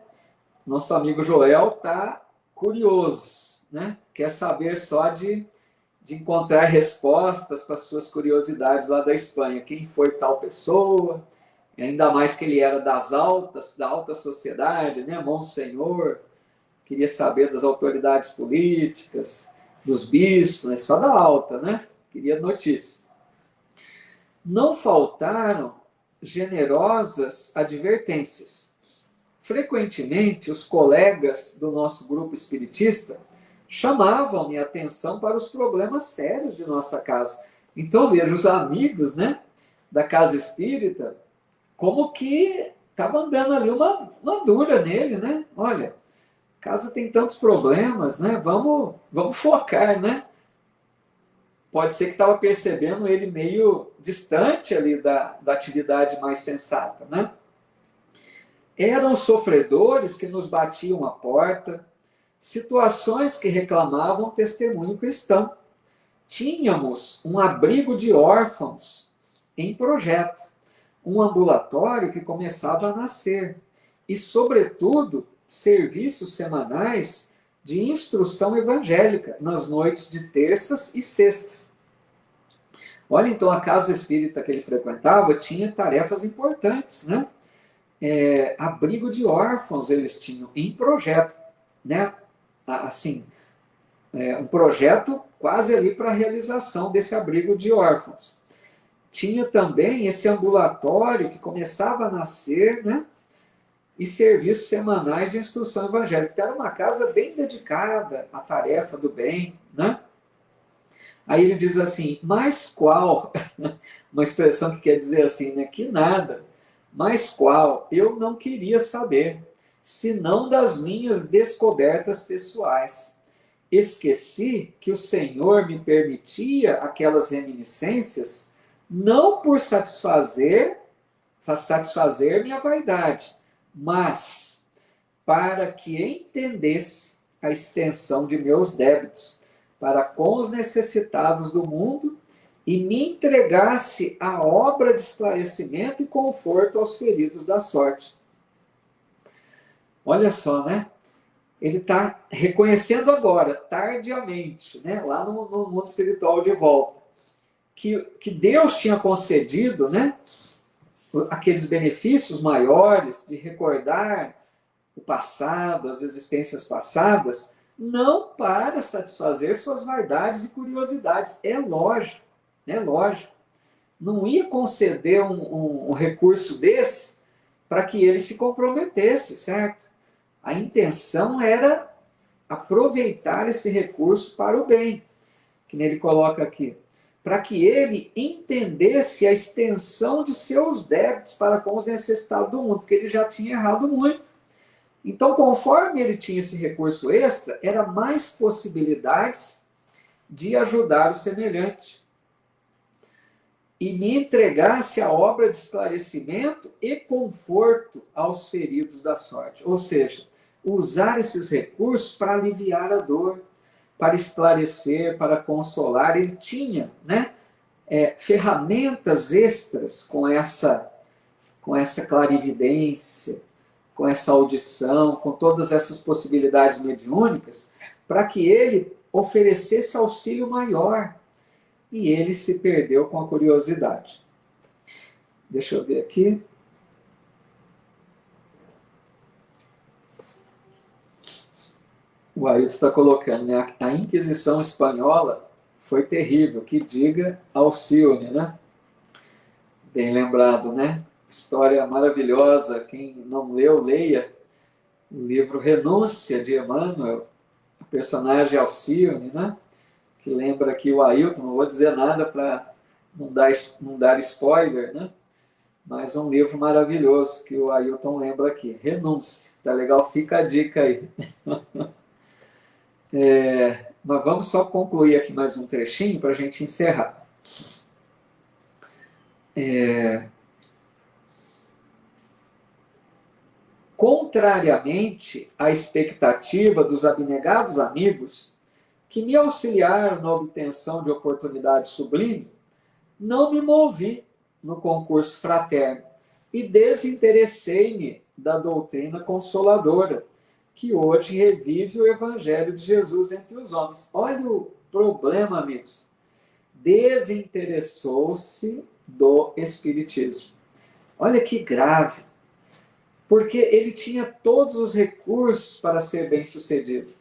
Nosso amigo Joel está curioso, né? Quer saber só de encontrar respostas para as suas curiosidades lá da Espanha. Quem foi tal pessoa? Ainda mais que ele era da alta sociedade, né? Monsenhor. Queria saber das autoridades políticas, dos bispos, né? Só da alta, né? Queria notícia. Não faltaram generosas advertências. Frequentemente, os colegas do nosso grupo espiritista chamavam minha atenção para os problemas sérios de nossa casa. Então, vejo os amigos, né, da casa espírita, como que estava dando ali uma dura nele, né? Olha, a casa tem tantos problemas, né? Vamos focar, né? Pode ser que estava percebendo ele meio distante ali da atividade mais sensata, né? Eram sofredores que nos batiam a porta, situações que reclamavam testemunho cristão. Tínhamos um abrigo de órfãos em projeto, um ambulatório que começava a nascer e, sobretudo, serviços semanais de instrução evangélica nas noites de terças e sextas. Olha, então, a casa espírita que ele frequentava tinha tarefas importantes, né? Abrigo de órfãos eles tinham em projeto, né? Assim, um projeto quase ali para a realização desse abrigo de órfãos. Tinha também esse ambulatório que começava a nascer, né? E serviços semanais de instrução evangélica. Então, era uma casa bem dedicada à tarefa do bem, né? Aí ele diz assim, mas qual? Uma expressão que quer dizer assim, né? Que nada. Mas qual? Eu não queria saber, senão das minhas descobertas pessoais. Esqueci que o Senhor me permitia aquelas reminiscências não por satisfazer minha vaidade, mas para que entendesse a extensão de meus débitos para com os necessitados do mundo e me entregasse a obra de esclarecimento e conforto aos feridos da sorte. Olha só, né? Ele está reconhecendo agora, tardiamente, né? Lá no mundo espiritual de volta, que Deus tinha concedido, né? Aqueles benefícios maiores de recordar o passado, as existências passadas, não para satisfazer suas vaidades e curiosidades. É lógico, é lógico. Não ia conceder um recurso desse para que ele se comprometesse, certo? A intenção era aproveitar esse recurso para o bem, que ele coloca aqui, para que ele entendesse a extensão de seus débitos para com os necessitados do mundo, porque ele já tinha errado muito. Então, conforme ele tinha esse recurso extra, era mais possibilidades de ajudar o semelhante. E me entregasse a obra de esclarecimento e conforto aos feridos da sorte. Ou seja, usar esses recursos para aliviar a dor, para esclarecer, para consolar. Ele tinha, né, ferramentas extras com essa clarividência, com essa audição, com todas essas possibilidades mediúnicas, para que ele oferecesse auxílio maior. E ele se perdeu com a curiosidade. Deixa eu ver aqui. O Ailton está colocando, né? A Inquisição Espanhola foi terrível, que diga Alcione, né? Bem lembrado, né? História maravilhosa. Quem não leu, leia o livro Renúncia, de Emmanuel, o personagem Alcione, né? Que lembra aqui o Ailton, não vou dizer nada para não dar spoiler, né? Mas um livro maravilhoso que o Ailton lembra aqui, Renúncia. Tá legal? Fica a dica aí. Mas vamos só concluir aqui mais um trechinho para a gente encerrar. Contrariamente à expectativa dos abnegados amigos que me auxiliaram na obtenção de oportunidade sublime, não me movi no concurso fraterno e desinteressei-me da doutrina consoladora, que hoje revive o Evangelho de Jesus entre os homens. Olha o problema, amigos. Desinteressou-se do Espiritismo. Olha que grave. Porque ele tinha todos os recursos para ser bem-sucedido.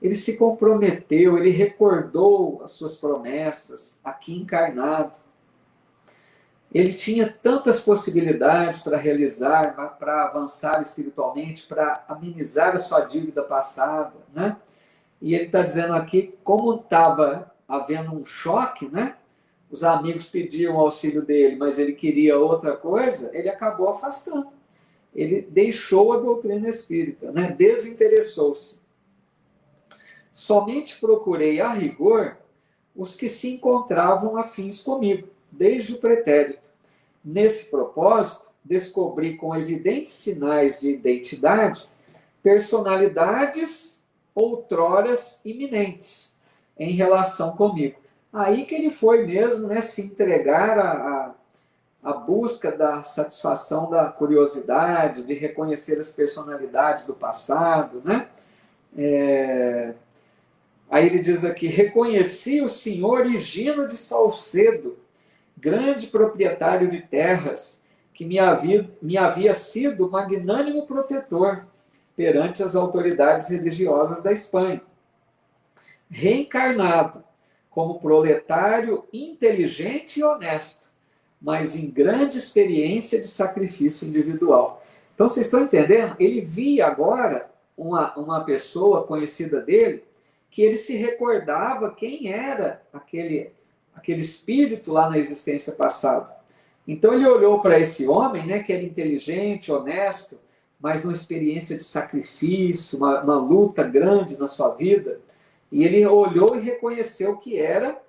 Ele se comprometeu, ele recordou as suas promessas, aqui encarnado. Ele tinha tantas possibilidades para realizar, para avançar espiritualmente, para amenizar a sua dívida passada, né? E ele está dizendo aqui, como estava havendo um choque, né? Os amigos pediam o auxílio dele, mas ele queria outra coisa, ele acabou afastando. Ele deixou a doutrina espírita, né? Desinteressou-se. Somente procurei a rigor os que se encontravam afins comigo, desde o pretérito. Nesse propósito, descobri com evidentes sinais de identidade personalidades outroras iminentes em relação comigo. Aí que ele foi mesmo, né, se entregar à busca da satisfação da curiosidade, de reconhecer as personalidades do passado, né? Aí ele diz aqui, reconheci o senhor Higino de Salcedo, grande proprietário de terras, que me havia sido magnânimo protetor perante as autoridades religiosas da Espanha. Reencarnado como proletário inteligente e honesto, mas em grande experiência de sacrifício individual. Então, vocês estão entendendo? Ele via agora uma pessoa conhecida dele que ele se recordava quem era aquele espírito lá na existência passada. Então ele olhou para esse homem, né, que era inteligente, honesto, mas numa experiência de sacrifício, uma luta grande na sua vida, e ele olhou e reconheceu que era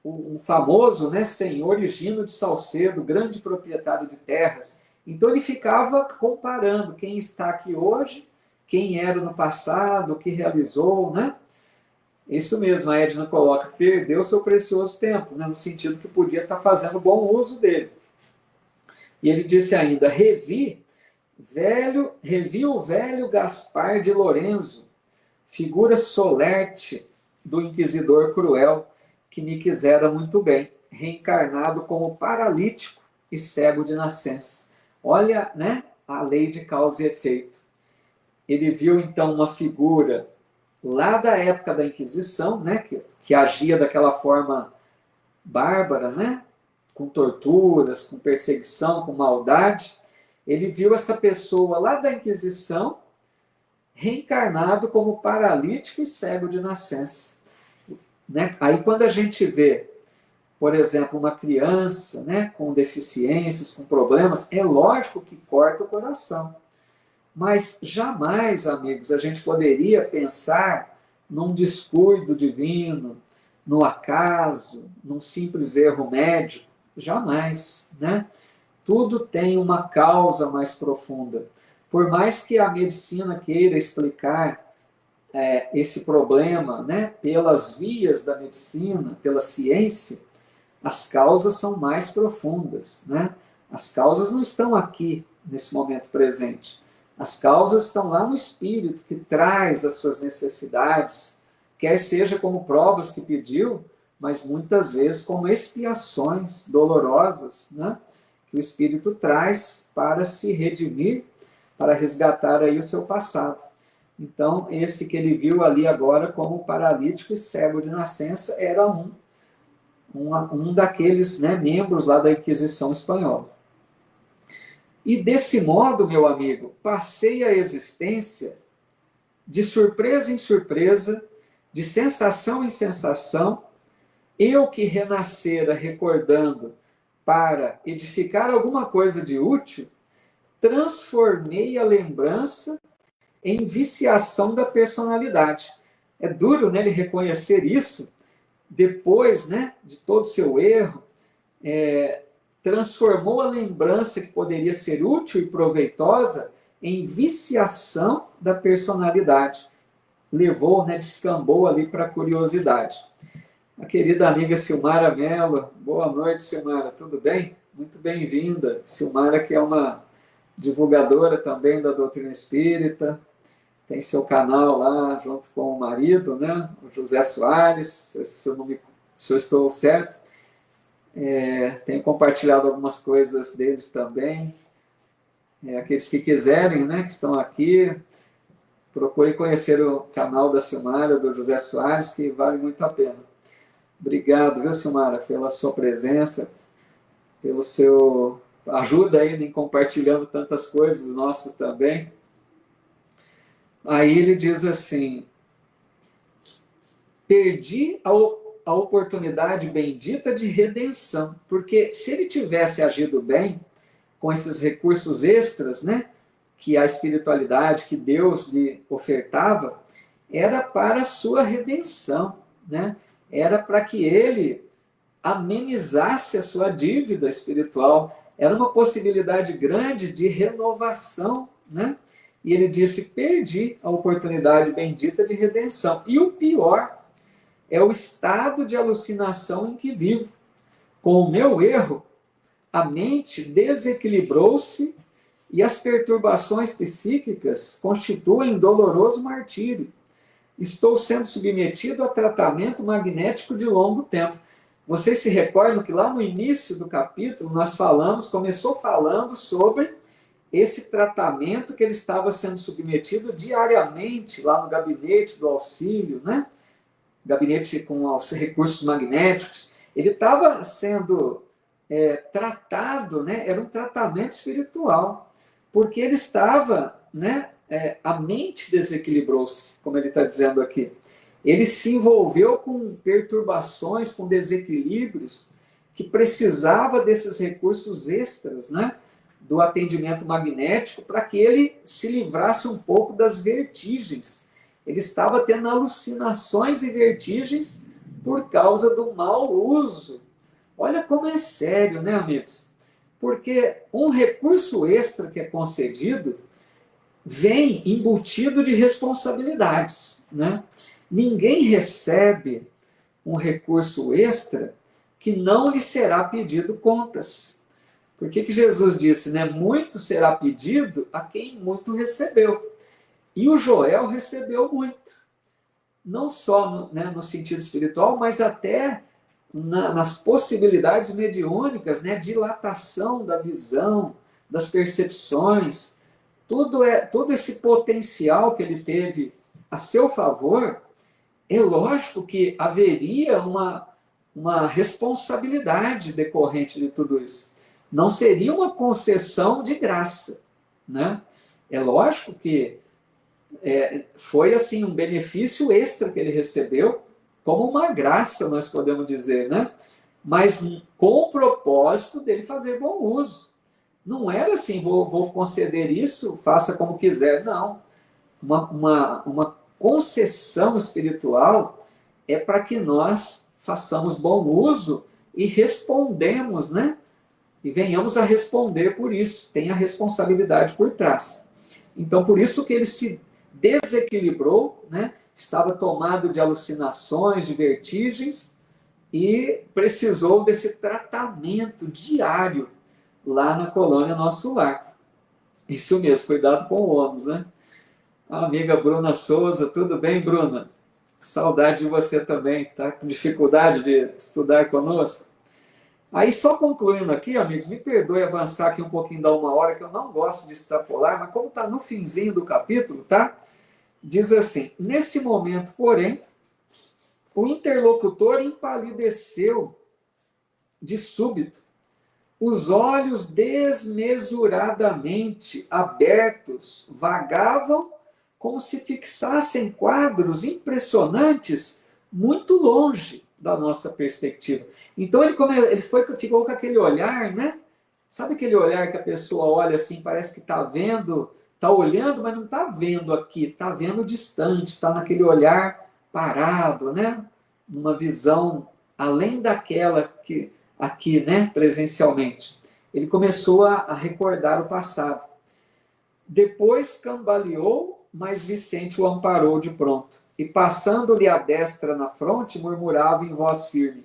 o famoso, né, senhor Higino de Salcedo, grande proprietário de terras. Então ele ficava comparando quem está aqui hoje, quem era no passado, o que realizou, né? Isso mesmo, a Edna coloca, perdeu seu precioso tempo, né, no sentido que podia estar fazendo bom uso dele. E ele disse ainda, revi o velho Gaspar de Lorenzo, figura solerte do inquisidor cruel, que me quisera muito bem, reencarnado como paralítico e cego de nascença. Olha, né, a lei de causa e efeito. Ele viu então uma figura lá da época da Inquisição, né, que agia daquela forma bárbara, né, com torturas, com perseguição, com maldade. Ele viu essa pessoa lá da Inquisição reencarnado como paralítico e cego de nascença. Né? Aí quando a gente vê, por exemplo, uma criança, né, com deficiências, com problemas, é lógico que corta o coração. Mas jamais, amigos, a gente poderia pensar num descuido divino, no acaso, num simples erro médico. Jamais, né? Tudo tem uma causa mais profunda. Por mais que a medicina queira explicar esse problema, né, pelas vias da medicina, pela ciência, as causas são mais profundas, né? As causas não estão aqui, nesse momento presente. As causas estão lá no espírito, que traz as suas necessidades, quer seja como provas que pediu, mas muitas vezes como expiações dolorosas, né? Que o espírito traz para se redimir, para resgatar aí o seu passado. Então, esse que ele viu ali agora como paralítico e cego de nascença era um daqueles, né, membros lá da Inquisição Espanhola. E desse modo, meu amigo, passei a existência de surpresa em surpresa, de sensação em sensação, eu que renascera recordando para edificar alguma coisa de útil, transformei a lembrança em viciação da personalidade. É duro, né, ele reconhecer isso, depois, né, de todo o seu erro, transformou a lembrança que poderia ser útil e proveitosa em viciação da personalidade. Levou, né, descambou ali para a curiosidade. A querida amiga Silmara Mello, boa noite, Silmara, tudo bem? Muito bem-vinda. Silmara, que é uma divulgadora também da doutrina espírita, tem seu canal lá junto com o marido, né, o José Soares, se eu estou certo. Tenho compartilhado algumas coisas deles também. Aqueles que quiserem, né, que estão aqui, procurem conhecer o canal da Silmara, do José Soares, que vale muito a pena. Obrigado, viu, Silmara, pela sua presença, pelo seu ajuda ainda em compartilhando tantas coisas nossas também. Aí ele diz assim, perdi a oportunidade bendita de redenção, porque se ele tivesse agido bem, com esses recursos extras, né, que a espiritualidade, que Deus lhe ofertava, era para a sua redenção, né? Era para que ele amenizasse a sua dívida espiritual, era uma possibilidade grande de renovação, né? E ele disse, perdi a oportunidade bendita de redenção. E o pior é o estado de alucinação em que vivo. Com o meu erro, a mente desequilibrou-se e as perturbações psíquicas constituem doloroso martírio. Estou sendo submetido a tratamento magnético de longo tempo. Vocês se recordam que lá no início do capítulo nós começou falando sobre esse tratamento que ele estava sendo submetido diariamente lá no gabinete do auxílio, né? Gabinete com os recursos magnéticos. Ele estava sendo tratado, né? Era um tratamento espiritual, porque ele estava, né? A mente desequilibrou-se, como ele está dizendo aqui. Ele se envolveu com perturbações, com desequilíbrios, que precisava desses recursos extras, né, do atendimento magnético, para que ele se livrasse um pouco das vertigens. Ele estava tendo alucinações e vertigens por causa do mau uso. Olha como é sério, né, amigos? Porque um recurso extra que é concedido vem embutido de responsabilidades, né? Ninguém recebe um recurso extra que não lhe será pedido contas. Por que Jesus disse, né? Muito será pedido a quem muito recebeu. E o Joel recebeu muito. Não só no sentido espiritual, mas até nas possibilidades mediúnicas, né? Dilatação da visão, das percepções. Todo esse potencial que ele teve a seu favor, é lógico que haveria uma responsabilidade decorrente de tudo isso. Não seria uma concessão de graça, né? É lógico que foi assim um benefício extra que ele recebeu, como uma graça, nós podemos dizer, né? Mas com o propósito dele fazer bom uso. Não era assim, vou conceder isso, faça como quiser. Não. Uma concessão espiritual é para que nós façamos bom uso e respondemos, né? E venhamos a responder por isso. Tem a responsabilidade por trás. Então, por isso que ele se desequilibrou, né? Estava tomado de alucinações, de vertigens, e precisou desse tratamento diário lá na colônia Nosso Lar. Isso mesmo, cuidado com o ônus, né? A amiga Bruna Souza, tudo bem, Bruna? Saudade de você também, tá com dificuldade de estudar conosco? Aí, só concluindo aqui, amigos, me perdoe avançar aqui um pouquinho da 1 hora, que eu não gosto de extrapolar, mas como está no finzinho do capítulo, tá? Diz assim, nesse momento, porém, o interlocutor empalideceu de súbito, os olhos desmesuradamente abertos vagavam como se fixassem quadros impressionantes muito longe da nossa perspectiva. Então ficou com aquele olhar, né? Sabe aquele olhar que a pessoa olha assim, parece que está vendo, está olhando, mas não está vendo aqui, está vendo distante, está naquele olhar parado, né? Uma visão além daquela que aqui, né, presencialmente. Ele começou a recordar o passado. Depois cambaleou, mas Vicente o amparou de pronto. E passando-lhe a destra na fronte, murmurava em voz firme: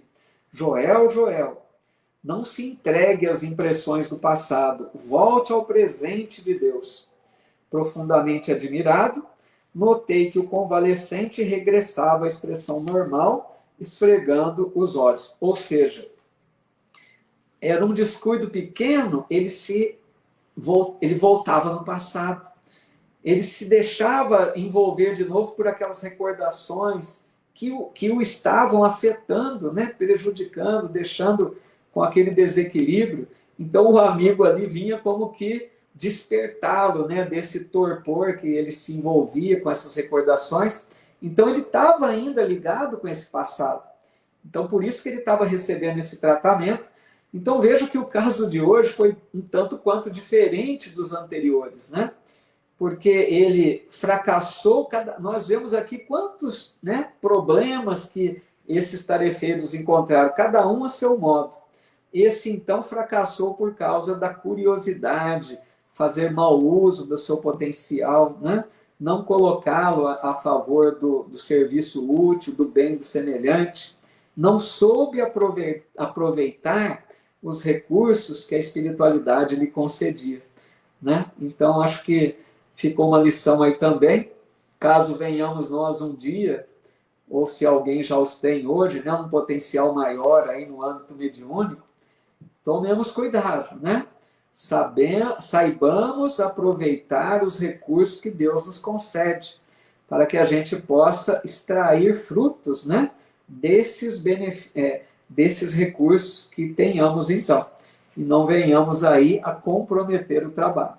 Joel, Joel, não se entregue às impressões do passado, volte ao presente de Deus. Profundamente admirado, notei que o convalescente regressava à expressão normal, esfregando os olhos. Ou seja, era um descuido pequeno, ele voltava no passado. Ele se deixava envolver de novo por aquelas recordações que o estavam afetando, né? Prejudicando, deixando com aquele desequilíbrio. Então o amigo ali vinha como que despertá-lo, né? Desse torpor que ele se envolvia com essas recordações. Então ele estava ainda ligado com esse passado. Então por isso que ele estava recebendo esse tratamento. Então veja que o caso de hoje foi um tanto quanto diferente dos anteriores, né? Porque ele fracassou, nós vemos aqui quantos, né, problemas que esses tarefeiros encontraram, cada um a seu modo. Esse, então, fracassou por causa da curiosidade, fazer mau uso do seu potencial, né? Não colocá-lo a favor do serviço útil, do bem do semelhante, não soube aproveitar os recursos que a espiritualidade lhe concedia, né? Então, acho que ficou uma lição aí também, caso venhamos nós um dia, ou se alguém já os tem hoje, né, um potencial maior aí no âmbito mediúnico, tomemos cuidado, né? Saibamos aproveitar os recursos que Deus nos concede, para que a gente possa extrair frutos, né, desses recursos que tenhamos então, e não venhamos aí a comprometer o trabalho.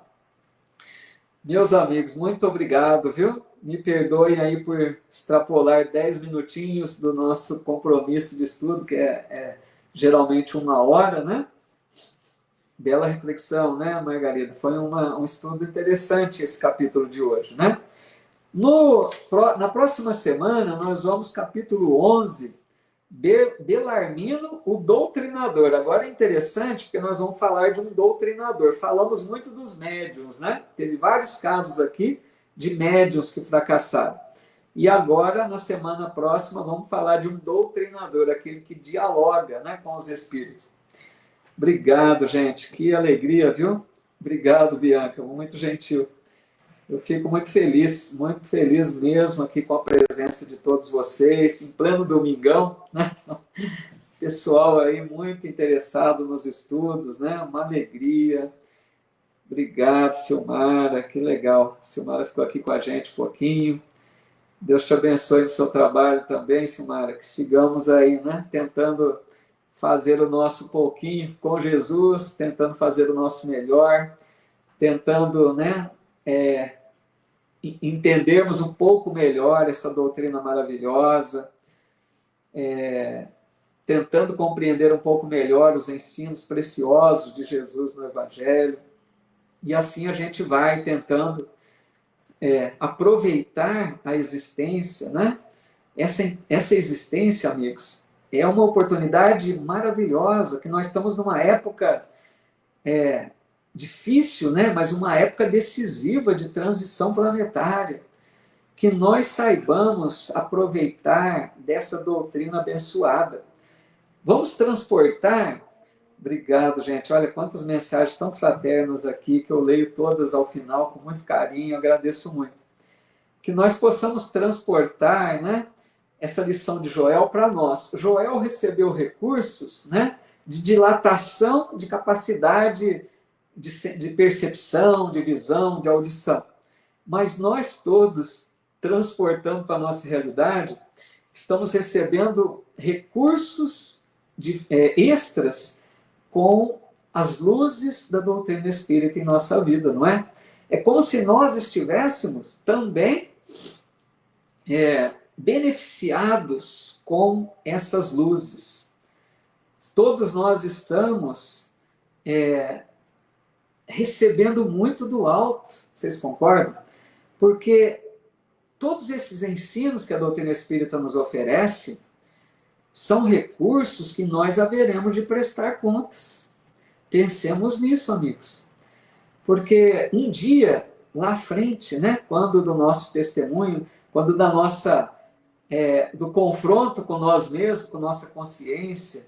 Meus amigos, muito obrigado, viu? Me perdoem aí por extrapolar 10 minutinhos do nosso compromisso de estudo, que é geralmente 1 hora, né? Bela reflexão, né, Margarida? Foi um estudo interessante esse capítulo de hoje, né? Na próxima semana, nós vamos capítulo 11, Belarmino, o doutrinador. Agora é interessante porque nós vamos falar de um doutrinador. Falamos muito dos médiuns, né? Teve vários casos aqui de médiuns que fracassaram. E agora, na semana próxima, vamos falar de um doutrinador, aquele que dialoga, né, com os espíritos. Obrigado, gente. Que alegria, viu? Obrigado, Bianca. Muito gentil. Eu fico muito feliz mesmo aqui com a presença de todos vocês, em pleno domingão, né? Pessoal aí muito interessado nos estudos, né? Uma alegria. Obrigado, Silmara, que legal. Silmara ficou aqui com a gente um pouquinho. Deus te abençoe no seu trabalho também, Silmara. Que sigamos aí, né? Tentando fazer o nosso pouquinho com Jesus, tentando fazer o nosso melhor, tentando, né? Entendermos um pouco melhor essa doutrina maravilhosa, tentando compreender um pouco melhor os ensinos preciosos de Jesus no Evangelho. E assim a gente vai tentando aproveitar a existência, né? Essa existência, amigos, é uma oportunidade maravilhosa, que nós estamos numa época difícil, né? Mas uma época decisiva de transição planetária. Que nós saibamos aproveitar dessa doutrina abençoada. Vamos transportar. Obrigado, gente. Olha quantas mensagens tão fraternas aqui, que eu leio todas ao final com muito carinho, agradeço muito. Que nós possamos transportar, né, essa lição de Joel para nós. Joel recebeu recursos, né, de dilatação de capacidade de percepção, de visão, de audição. Mas nós todos, transportando para a nossa realidade, estamos recebendo recursos extras com as luzes da doutrina espírita em nossa vida, não é? É como se nós estivéssemos também beneficiados com essas luzes. Todos nós estamos recebendo muito do alto, vocês concordam? Porque todos esses ensinos que a doutrina espírita nos oferece são recursos que nós haveremos de prestar contas. Pensemos nisso, amigos. Porque um dia, lá à frente, né, quando do nosso testemunho, quando do confronto com nós mesmos, com nossa consciência,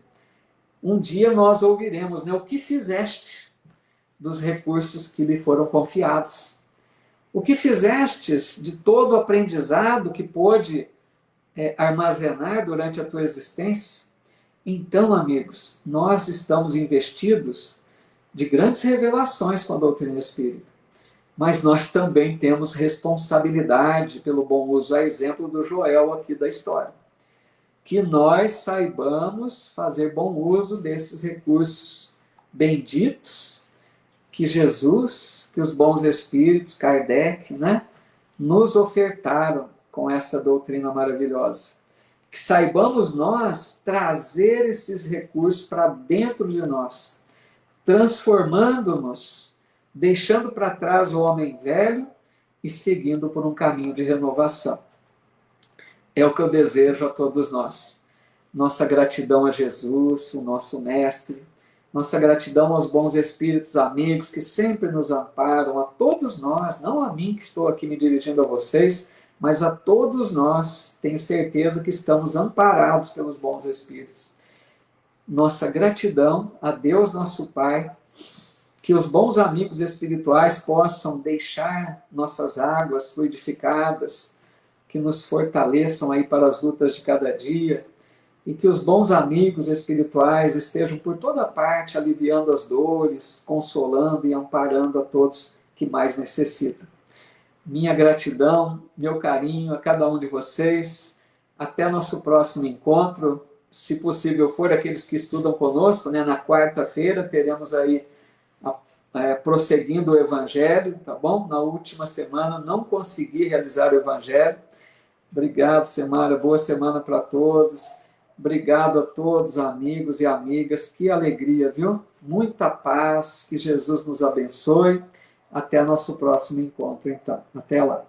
um dia nós ouviremos, né, o que fizeste dos recursos que lhe foram confiados. O que fizestes de todo o aprendizado que pôde armazenar durante a tua existência? Então, amigos, nós estamos investidos de grandes revelações com a doutrina espírita, mas nós também temos responsabilidade pelo bom uso, a exemplo do Joel aqui da história. Que nós saibamos fazer bom uso desses recursos benditos que Jesus, que os bons espíritos, Kardec, né, nos ofertaram com essa doutrina maravilhosa. Que saibamos nós trazer esses recursos para dentro de nós, transformando-nos, deixando para trás o homem velho e seguindo por um caminho de renovação. É o que eu desejo a todos nós. Nossa gratidão a Jesus, o nosso mestre, nossa gratidão aos bons espíritos amigos que sempre nos amparam, a todos nós, não a mim que estou aqui me dirigindo a vocês, mas a todos nós, tenho certeza que estamos amparados pelos bons espíritos. Nossa gratidão a Deus, nosso Pai, que os bons amigos espirituais possam deixar nossas águas fluidificadas, que nos fortaleçam aí para as lutas de cada dia, e que os bons amigos espirituais estejam por toda parte aliviando as dores, consolando e amparando a todos que mais necessitam. Minha gratidão, meu carinho a cada um de vocês. Até nosso próximo encontro. Se possível for, aqueles que estudam conosco, né, na quarta-feira teremos aí prosseguindo o Evangelho, tá bom? Na última semana não consegui realizar o Evangelho. Obrigado, Semária. Boa semana para todos. Obrigado a todos, amigos e amigas. Que alegria, viu? Muita paz. Que Jesus nos abençoe. Até nosso próximo encontro, então. Até lá.